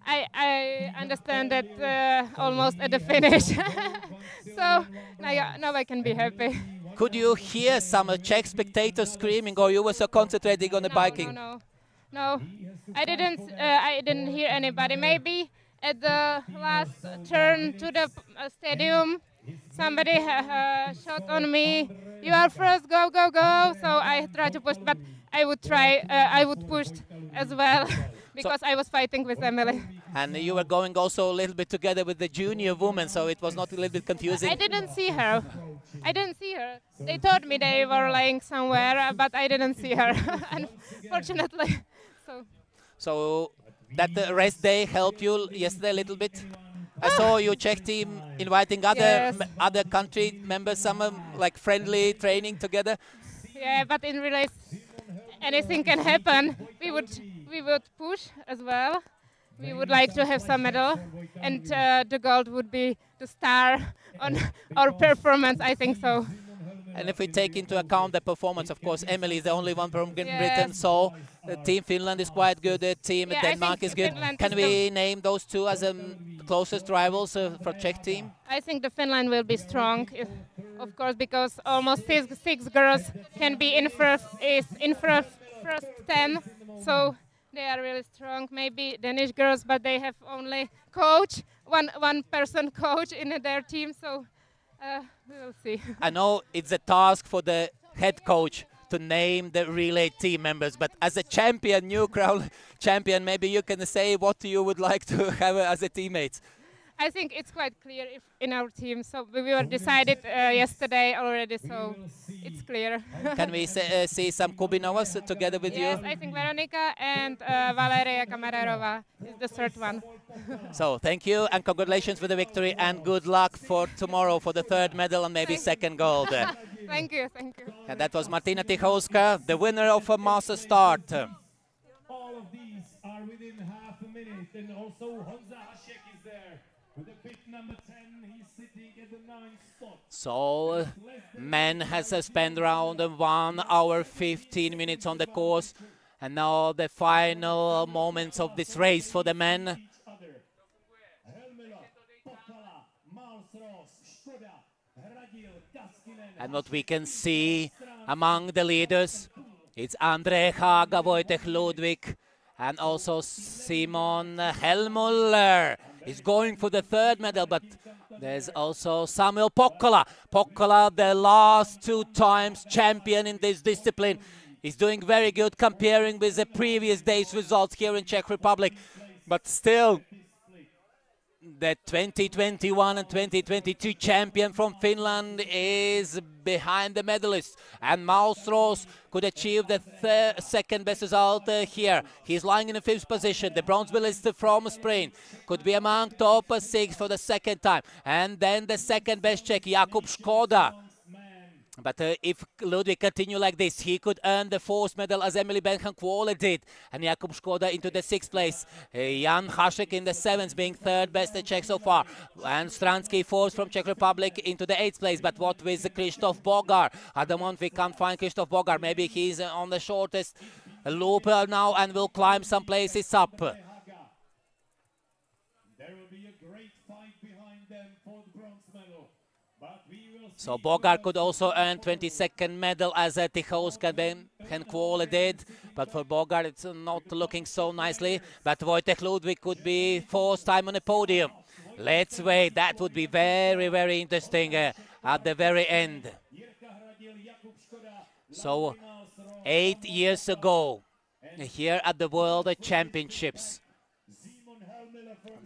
I understand that almost at the finish. So now I can be happy. Could you hear some Czech spectators screaming, or you were so concentrating on the biking? No, I didn't hear anybody. Maybe at the last turn to the stadium, somebody shot on me. You are first, go, go, go. So I tried to push, but I would push as well because I was fighting with Emily. And you were going also a little bit together with the junior woman, so it was not a little bit confusing. I didn't see her. They told me they were lying somewhere, but I didn't see her, unfortunately. So that rest day helped you yesterday a little bit? I saw your Czech team inviting other country members, some like friendly training together. Yeah, but in race, anything can happen. We would push as well. We would like to have some medal, and the gold would be the star on our performance, I think so. And if we take into account the performance, of course, Emily is the only one from Britain, so Team Finland is quite good, Team Denmark is good. Can we name those two as closest rivals for Czech team? I think the Finland will be strong, of course, because almost six girls can be in first 10, so they are really strong. Maybe Danish girls, but they have only one person coach in their team, so we will see. I know it's a task for the head coach to name the relay team members, but as a champion, new crown champion, maybe you can say what you would like to have as a teammates. I think it's quite clear in our team, so we were decided yesterday already, so it's clear. Can we see some Kubinovas together with you? Yes, I think Veronika and Valeria Kamarerova is the third one. So thank you and congratulations for the victory and good luck for tomorrow for the third medal and maybe second gold. Thank you. And that was Martina Tychowska, the winner of a master start. All of these are within half a minute, and also Honza Hasek is there. With the bit number 10, he's sitting at the 9th spot. So, men has spent around 1 hour 15 minutes on the course, and now the final moments of this race for the men. And what we can see among the leaders, it's André Haga, Wojtek Ludwig, and also Simon Hellmuller is going for the third medal, but there's also Samuel Pokkola. Pokkola, the last 2 times champion in this discipline, is doing very good comparing with the previous day's results here in Czech Republic. But still, the 2021 and 2022 champion from Finland is behind the medalists, and Mausros could achieve the second best result here. He's lying in the 5th position. The bronze medalist from Spain could be among top 6 for the second time, and then the second best Czech, Jakub Škoda. But if Ludwig continue like this, he could earn the 4th medal as Emily Benhan-Quole did. And Jakub Škoda into the 6th place. Jan Hasek in the 7th, being 3rd best Czech so far. And Stransky 4th from Czech Republic into the 8th place. But what with Krzysztof Bogar? At the moment we can't find Krzysztof Bogar. Maybe he's on the shortest loop now and will climb some places up. There will be a great fight behind them for the bronze medal. So Bogar could also earn 22nd medal as Tychowska Benhan-Quole did, but for Bogar it's not looking so nicely. But Wojtek Ludwig could be 4th time on the podium. Let's wait, that would be very, very interesting at the very end. So 8 years ago, here at the World Championships,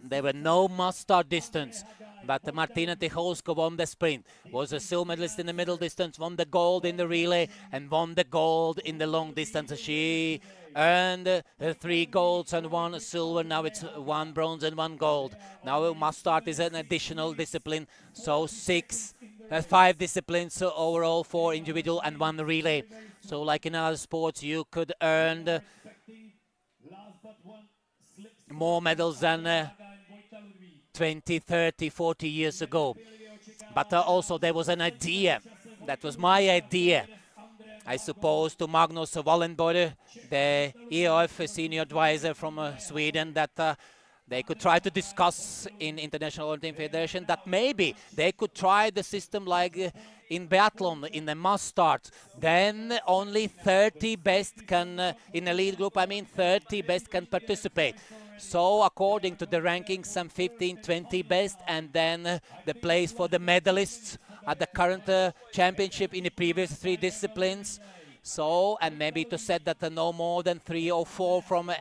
there were no must-start distance. but Martina Tycholska won the sprint, was a silver medalist in the middle distance, won the gold in the relay, and won the gold in the long distance. She earned 3 golds and 1 silver. Now it's 1 bronze and 1 gold. Now must start is an additional discipline, so 5 disciplines, so overall 4 individual and 1 relay. So like in other sports, you could earn more medals than 20, 30, 40 years ago. But also there was an idea, that was my idea, I suppose, to Magnus Wallenborg, the EOF senior advisor from Sweden, that they could try to discuss in International Orienteering Federation that maybe they could try the system like in biathlon, in the mass start. Then only 30 best can, in a lead group, I mean 30 best can participate. So according to the rankings, some 15, 20 best, and then the place for the medalists at the current championship in the previous 3 disciplines. So, and maybe to set that no more than 3 or 4 from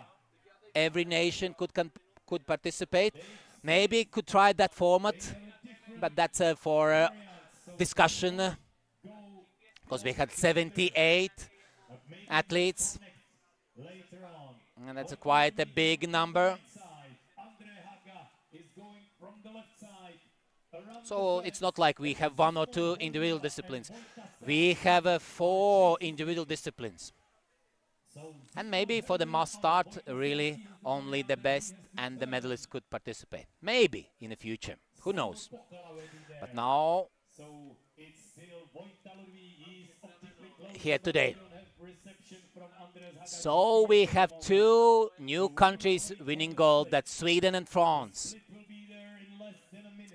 every nation could participate. Maybe could try that format, but that's for discussion, because we had 78 athletes. And that's quite a big number. So it's not like we have 1 or 2 individual disciplines. We have 4 individual disciplines. And maybe for the mass start, really only the best and the medalists could participate. Maybe in the future. Who knows? But now, here today. So we have 2 new countries winning gold, that's Sweden and France.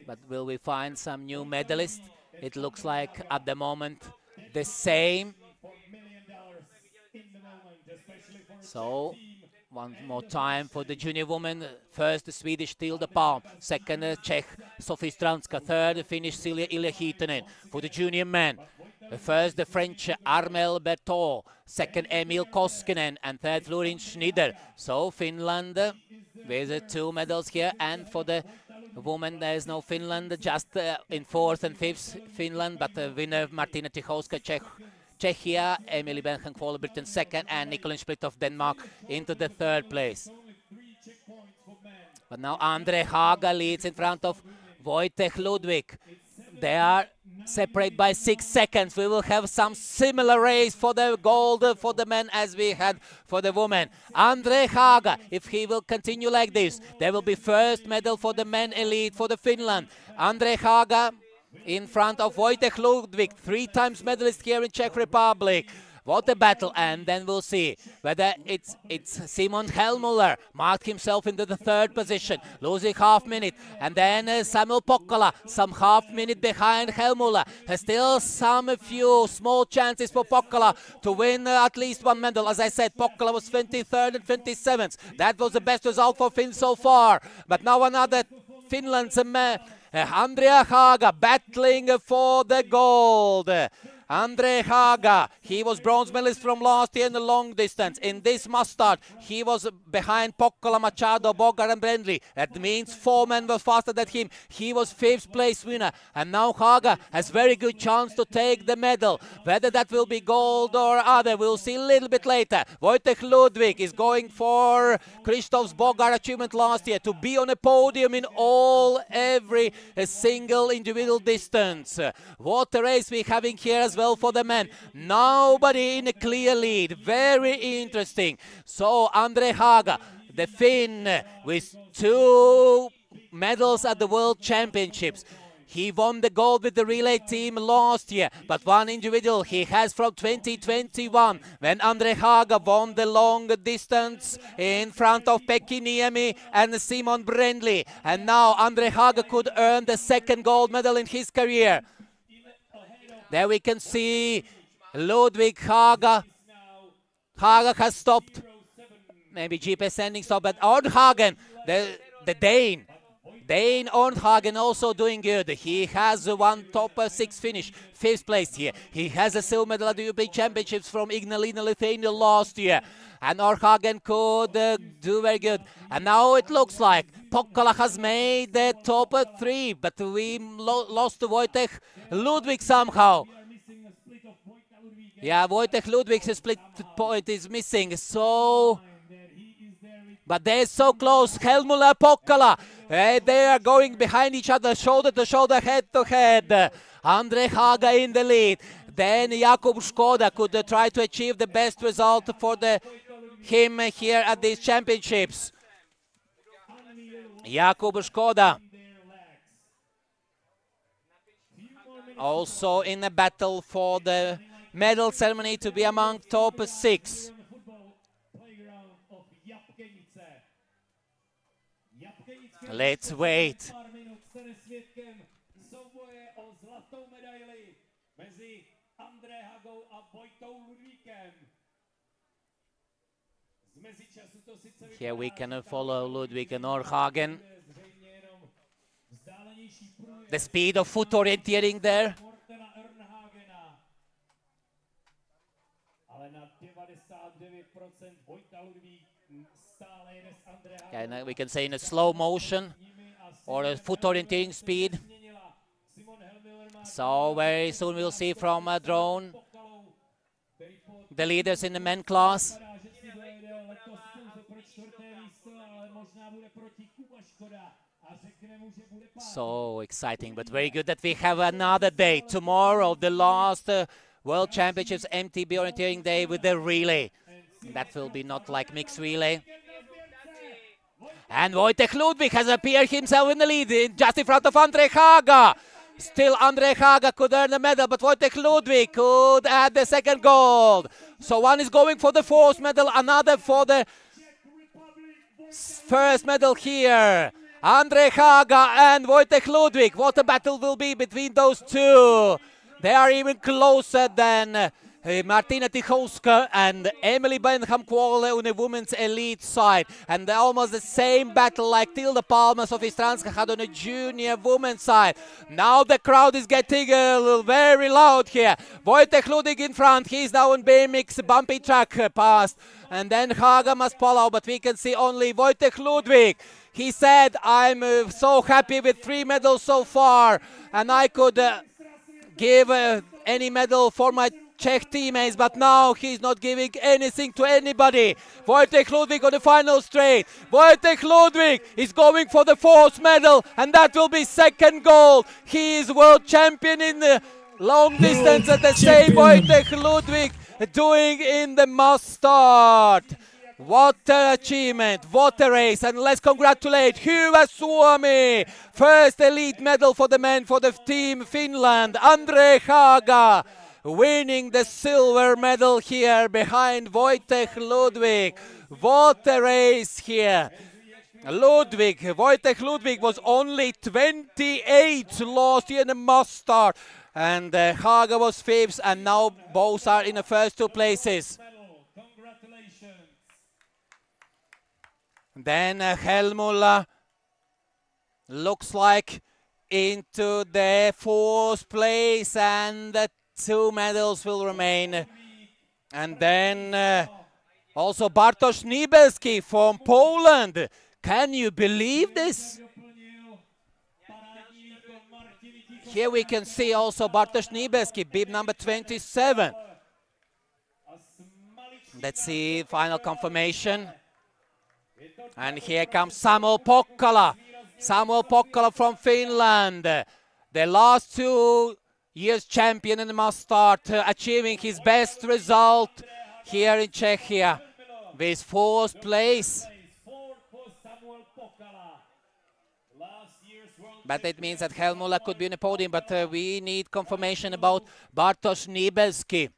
But will we find some new medalists? It looks like at the moment the same. So one more time for the junior women. First the Swedish Tilda Palm, second Czech Sofie Stranska, third Finnish Silja Ilja-Hiitonen. For the junior men, first the French Armel Berthaud, second Emil Koskinen, and third Florin Schneider. So Finland with 2 medals here, and for the women there is no Finland, just in 4th and 5th Finland, but the winner Martina Tycholska, Czechia, Emily Benchen Britain 2nd, and Nicolin Split of Denmark into the 3rd place. But now Andre Haga leads in front of Wojtek Ludwig. They are separated by 6 seconds. We will have some similar race for the gold for the men as we had for the women. Andre Haga, if he will continue like this, there will be first medal for the men elite for the Finland. Andre Haga in front of Wojtek Ludwig, 3 times medalist here in Czech Republic. What a battle, and then we'll see whether it's Simon Helmuller, marked himself into the 3rd position, losing half minute, and then Samuel Pokkola, some half minute behind Helmuller. Has still some few small chances for Pokkola to win at least 1 medal. As I said, Pokkola was 23rd and 27th. That was the best result for Finn so far. But now another Finland's Andrea Haga battling for the gold. Andre Haga, he was bronze medalist from last year in the long distance. In this must start, he was behind Pokkola, Machado, Bogar and Brendley. That means 4 men were faster than him. He was 5th place winner. And now Haga has very good chance to take the medal. Whether that will be gold or other, we'll see a little bit later. Wojtek Ludwig is going for Christoph's Bogar achievement last year, to be on a podium in every single individual distance. What a race we're having here as well for the men. Nobody in a clear lead. Very interesting. So Andre Haga, the Finn, with 2 medals at the World Championships. He won the gold with the relay team last year, but 1 individual he has from 2021, when Andre Haga won the long distance in front of Pekki Niemi and Simon Brendley. And now Andre Haga could earn the 2nd gold medal in his career. There we can see Ludwig Haga. Haga has stopped. Maybe GPS sending stop, but Ordhagen, the Dane, Dane Ornhagen also doing good. He has one top 6 finish, 5th place here. He has a silver medal at the European Championships from Ignalina, Lithuania last year. And Ornhagen could do very good. And now it looks like Pokkala has made the top 3, but we lost to Wojtek Ludwig somehow. Yeah, Wojtek Ludwig's split point is missing, so... But they're so close, Helmula, Pokkala. They are going behind each other, shoulder to shoulder, head to head. Andre Haga in the lead. Then Jakub Škoda could try to achieve the best result for him here at these championships. Jakub Škoda. Also in a battle for the medal ceremony to be among top 6. Let's wait. Here we can follow Ludwig and Ornhagen. The speed of foot orienteering there. And we can say in a slow motion or a foot orienteering speed. So very soon we'll see from a drone the leaders in the men class. So exciting, but very good that we have another day. Tomorrow, the last World Championships MTB Orienteering Day with the relay. That will be not like mixed relay. And Wojtek Ludwig has appeared himself in the lead, just in front of Andre Haga. Still Andre Haga could earn a medal, but Wojtek Ludwig could add the 2nd gold. So one is going for the 4th medal, another for the 1st medal here. Andre Haga and Wojtek Ludwig. What a battle will be between those two. They are even closer than Martina Tichowska and Emily Benham-Quale on the women's elite side. And almost the same battle like Tilda Palmer, Sofie Stranska had on the junior women's side. Now the crowd is getting very loud here. Wojtek Ludwig in front. He's now on BMX bumpy track past. And then Haga must follow, but we can see only Wojtek Ludwig. He said, I'm so happy with 3 medals so far, and I could give any medal for my Czech teammates, but now he's not giving anything to anybody. Wojtek Ludwig on the final straight. Wojtek Ludwig is going for the 4th medal, and that will be 2nd gold. He is world champion in the long distance at the same Wojtek Ludwig doing in the must start. What an achievement, what a race, and let's congratulate Hyvä Suomi! 1st elite medal for the men for the team Finland, Andre Haga, winning the silver medal here behind Wojtek Ludwig. What a race here! Wojtek Ludwig was only 28 last year in the must start, and Haga was 5th, and now both are in the first 2 places. Then Helmula looks like into the 4th place, and the 2 medals will remain. And then also Bartosz Nibelski from Poland. Can you believe this? Here we can see also Bartosz Nibelski, bib number 27. Let's see final confirmation. And here comes Samuel Pokkala. Samuel Pokkala from Finland. The last 2 years champion in the must start, achieving his best result here in Czechia with 4th place. But it means that Helmula could be on the podium, but we need confirmation about Bartosz Nibelski.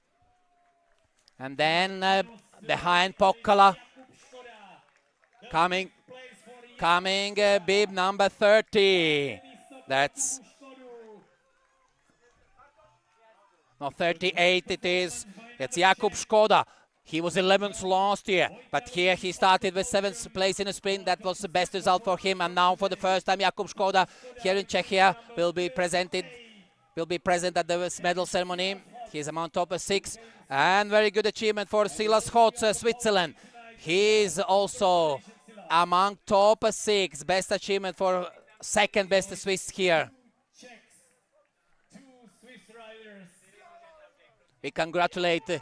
And then behind Pokkala, coming bib number 30. That's no 38 it is. It's Jakub Škoda. He was 11th last year, but here he started with 7th place in a sprint. That was the best result for him. And now, for the first time, Jakub Škoda here in Czechia will be present at the medal ceremony. He's among top 6, and very good achievement for Silas Hoc, Switzerland. He is also among top 6. Best achievement for second best Swiss here. We congratulate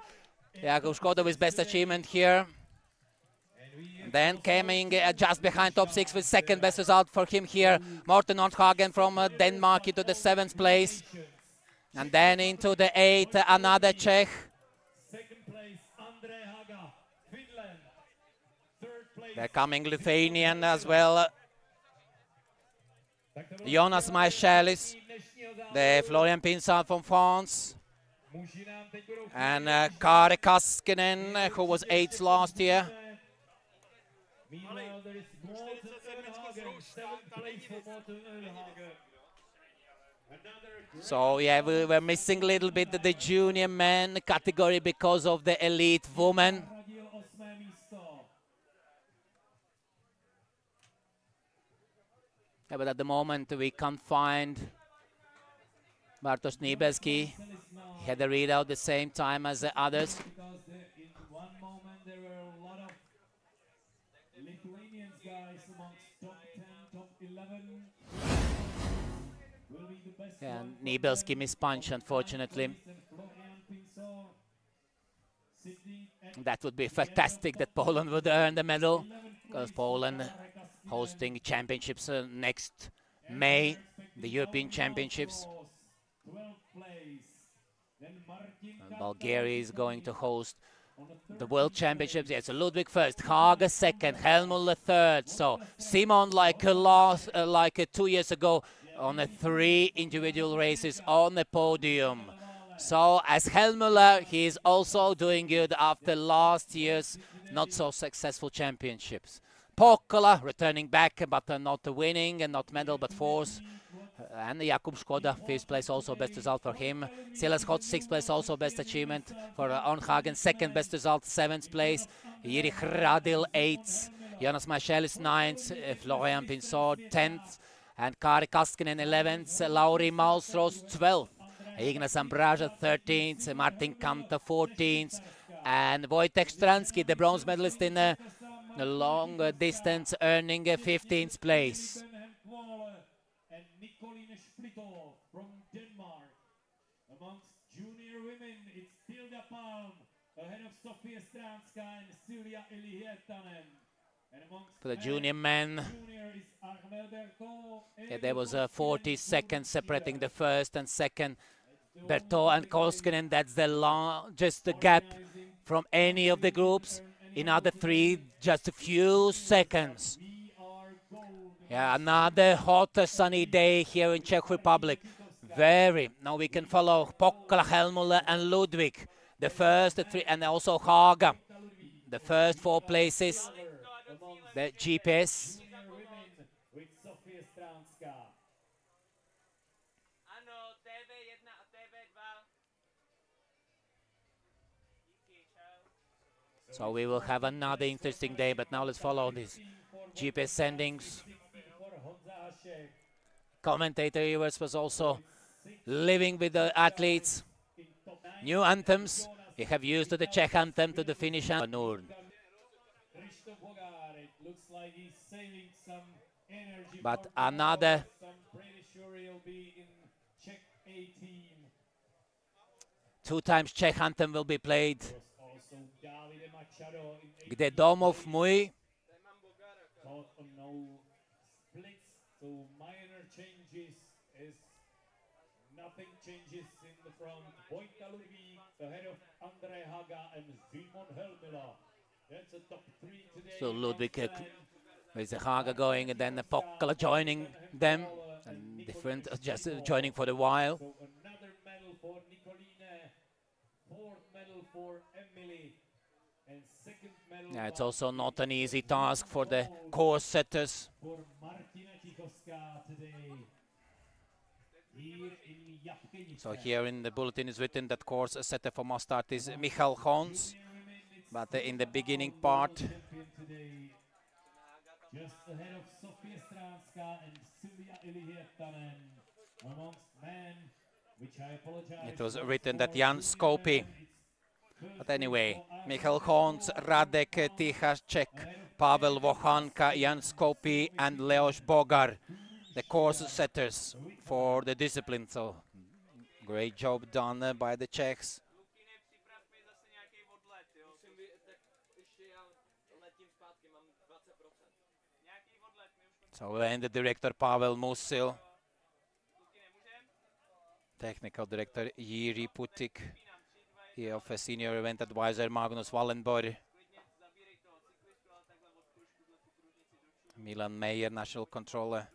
Jakub Škoda with best achievement here. Then coming just behind top 6 with second best result for him here, Morten Nordhagen from Denmark into the 7th place. And then into the 8th, another Czech. They're coming Lithuanian as well. Jonas Maishelis, the Florian Pinsard from France. And Kari Kaskinen, who was 8th last year. So yeah, we were missing a little bit the junior men category because of the elite women. Yeah, but at the moment we can't find Bartosz Niebelski. He had a readout the same time as the others. In one moment there were a lot of Lithuanian guys amongst top 10, top 11. Will be the best. Yeah, Niebelski mispunched, unfortunately. That would be fantastic that Poland would earn the medal, because Poland hosting championships next May, the European Championships. And Bulgaria is going to host the World Championships. Yes, so Ludwig first, Haga second, Helmut third. So Simon, like 2 years ago, on the 3 individual races on the podium. So as Helmut, he is also doing good after last year's not so successful championships. Pokkola returning back, but not winning, and not medal, but 4th. And Jakub Škoda, 5th place, also best result for him. Silas Hoc, 6th place, also best achievement for Ornhagen. 2nd best result, 7th place. Jiri Hradil, 8th. Jonas Maishelis, 9th. Florian Pinsard, 10th. And Kari Kaskinen, 11th. Lauri Malsros, 12th. Ignas Ambraja, 13th. Martin Kanta, 14th. And Wojtek Stransky, the bronze medalist in the long distance, earning 15th place. From Denmark. Amongst junior women, it's Tilda Palm ahead of Sofia Stranska and Silja Elihietanen. And amongst For the junior men, yeah, there was 40 seconds separating the first and second. Berto and Koskinen, that's the largest gap from any of the groups. In other 3, just a few seconds. Yeah, another hot sunny day here in Czech Republic. Now we can follow Pokkola, Helmut and Ludwig. The first 3, and also Haga. The first 4 places. The GPS. So we will have another interesting day, but now let's follow these GPS sendings. Commentator Ivers was also living with the athletes. New anthems. We have used the Czech anthem to the finish. But another 2 times Czech anthem will be played. Kde domov můj. So minor changes as nothing changes in the front. Wojtka Ludwig ahead of Andrej Haga and Simon Helmula. That's a top 3 today. So Ludwig with Haga going, and then Pokkola joining them. And different, just joining for a while. So another medal for Nicoline, 4th medal for Emily, and 2nd medal. Yeah, it's also not an easy task for the course setters. For Martina Tichowska today. Here in Japkenice. So here in the bulletin is written that course setter for must start is Michal Hons. But in the beginning part, Just ahead of Sofia Stranska and Silvia Ilihietanen amongst men, which I apologize. it was written that Jan Skopi. But anyway, Michal Honc, Radek Tichacek, Pavel Vochanka, Jan Skopi, and Leos Bogar, the course setters for the discipline. So great job done by the Czechs. So and the director Pavel Musil, technical director Jiří Putik, of a senior event advisor Magnus Wallenborg, Milan Meyer, national controller.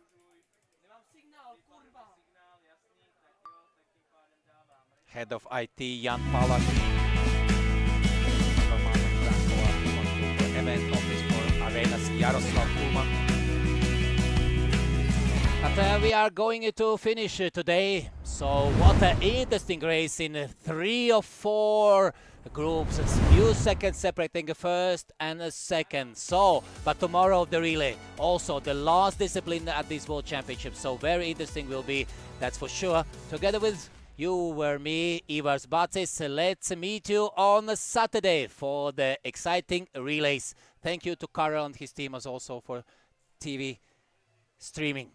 Head of IT Jan Palak, event office for Arenas Jaroslav Kulman. But we are going to finish today. So what an interesting race in 3 or 4 groups. A few seconds separating a first and a second. So, but tomorrow the relay, also the last discipline at this World Championship. So very interesting will be, that's for sure. Together with you were me, Ivars Bacis. Let's meet you on Saturday for the exciting relays. Thank you to Karel and his team as also for TV streaming.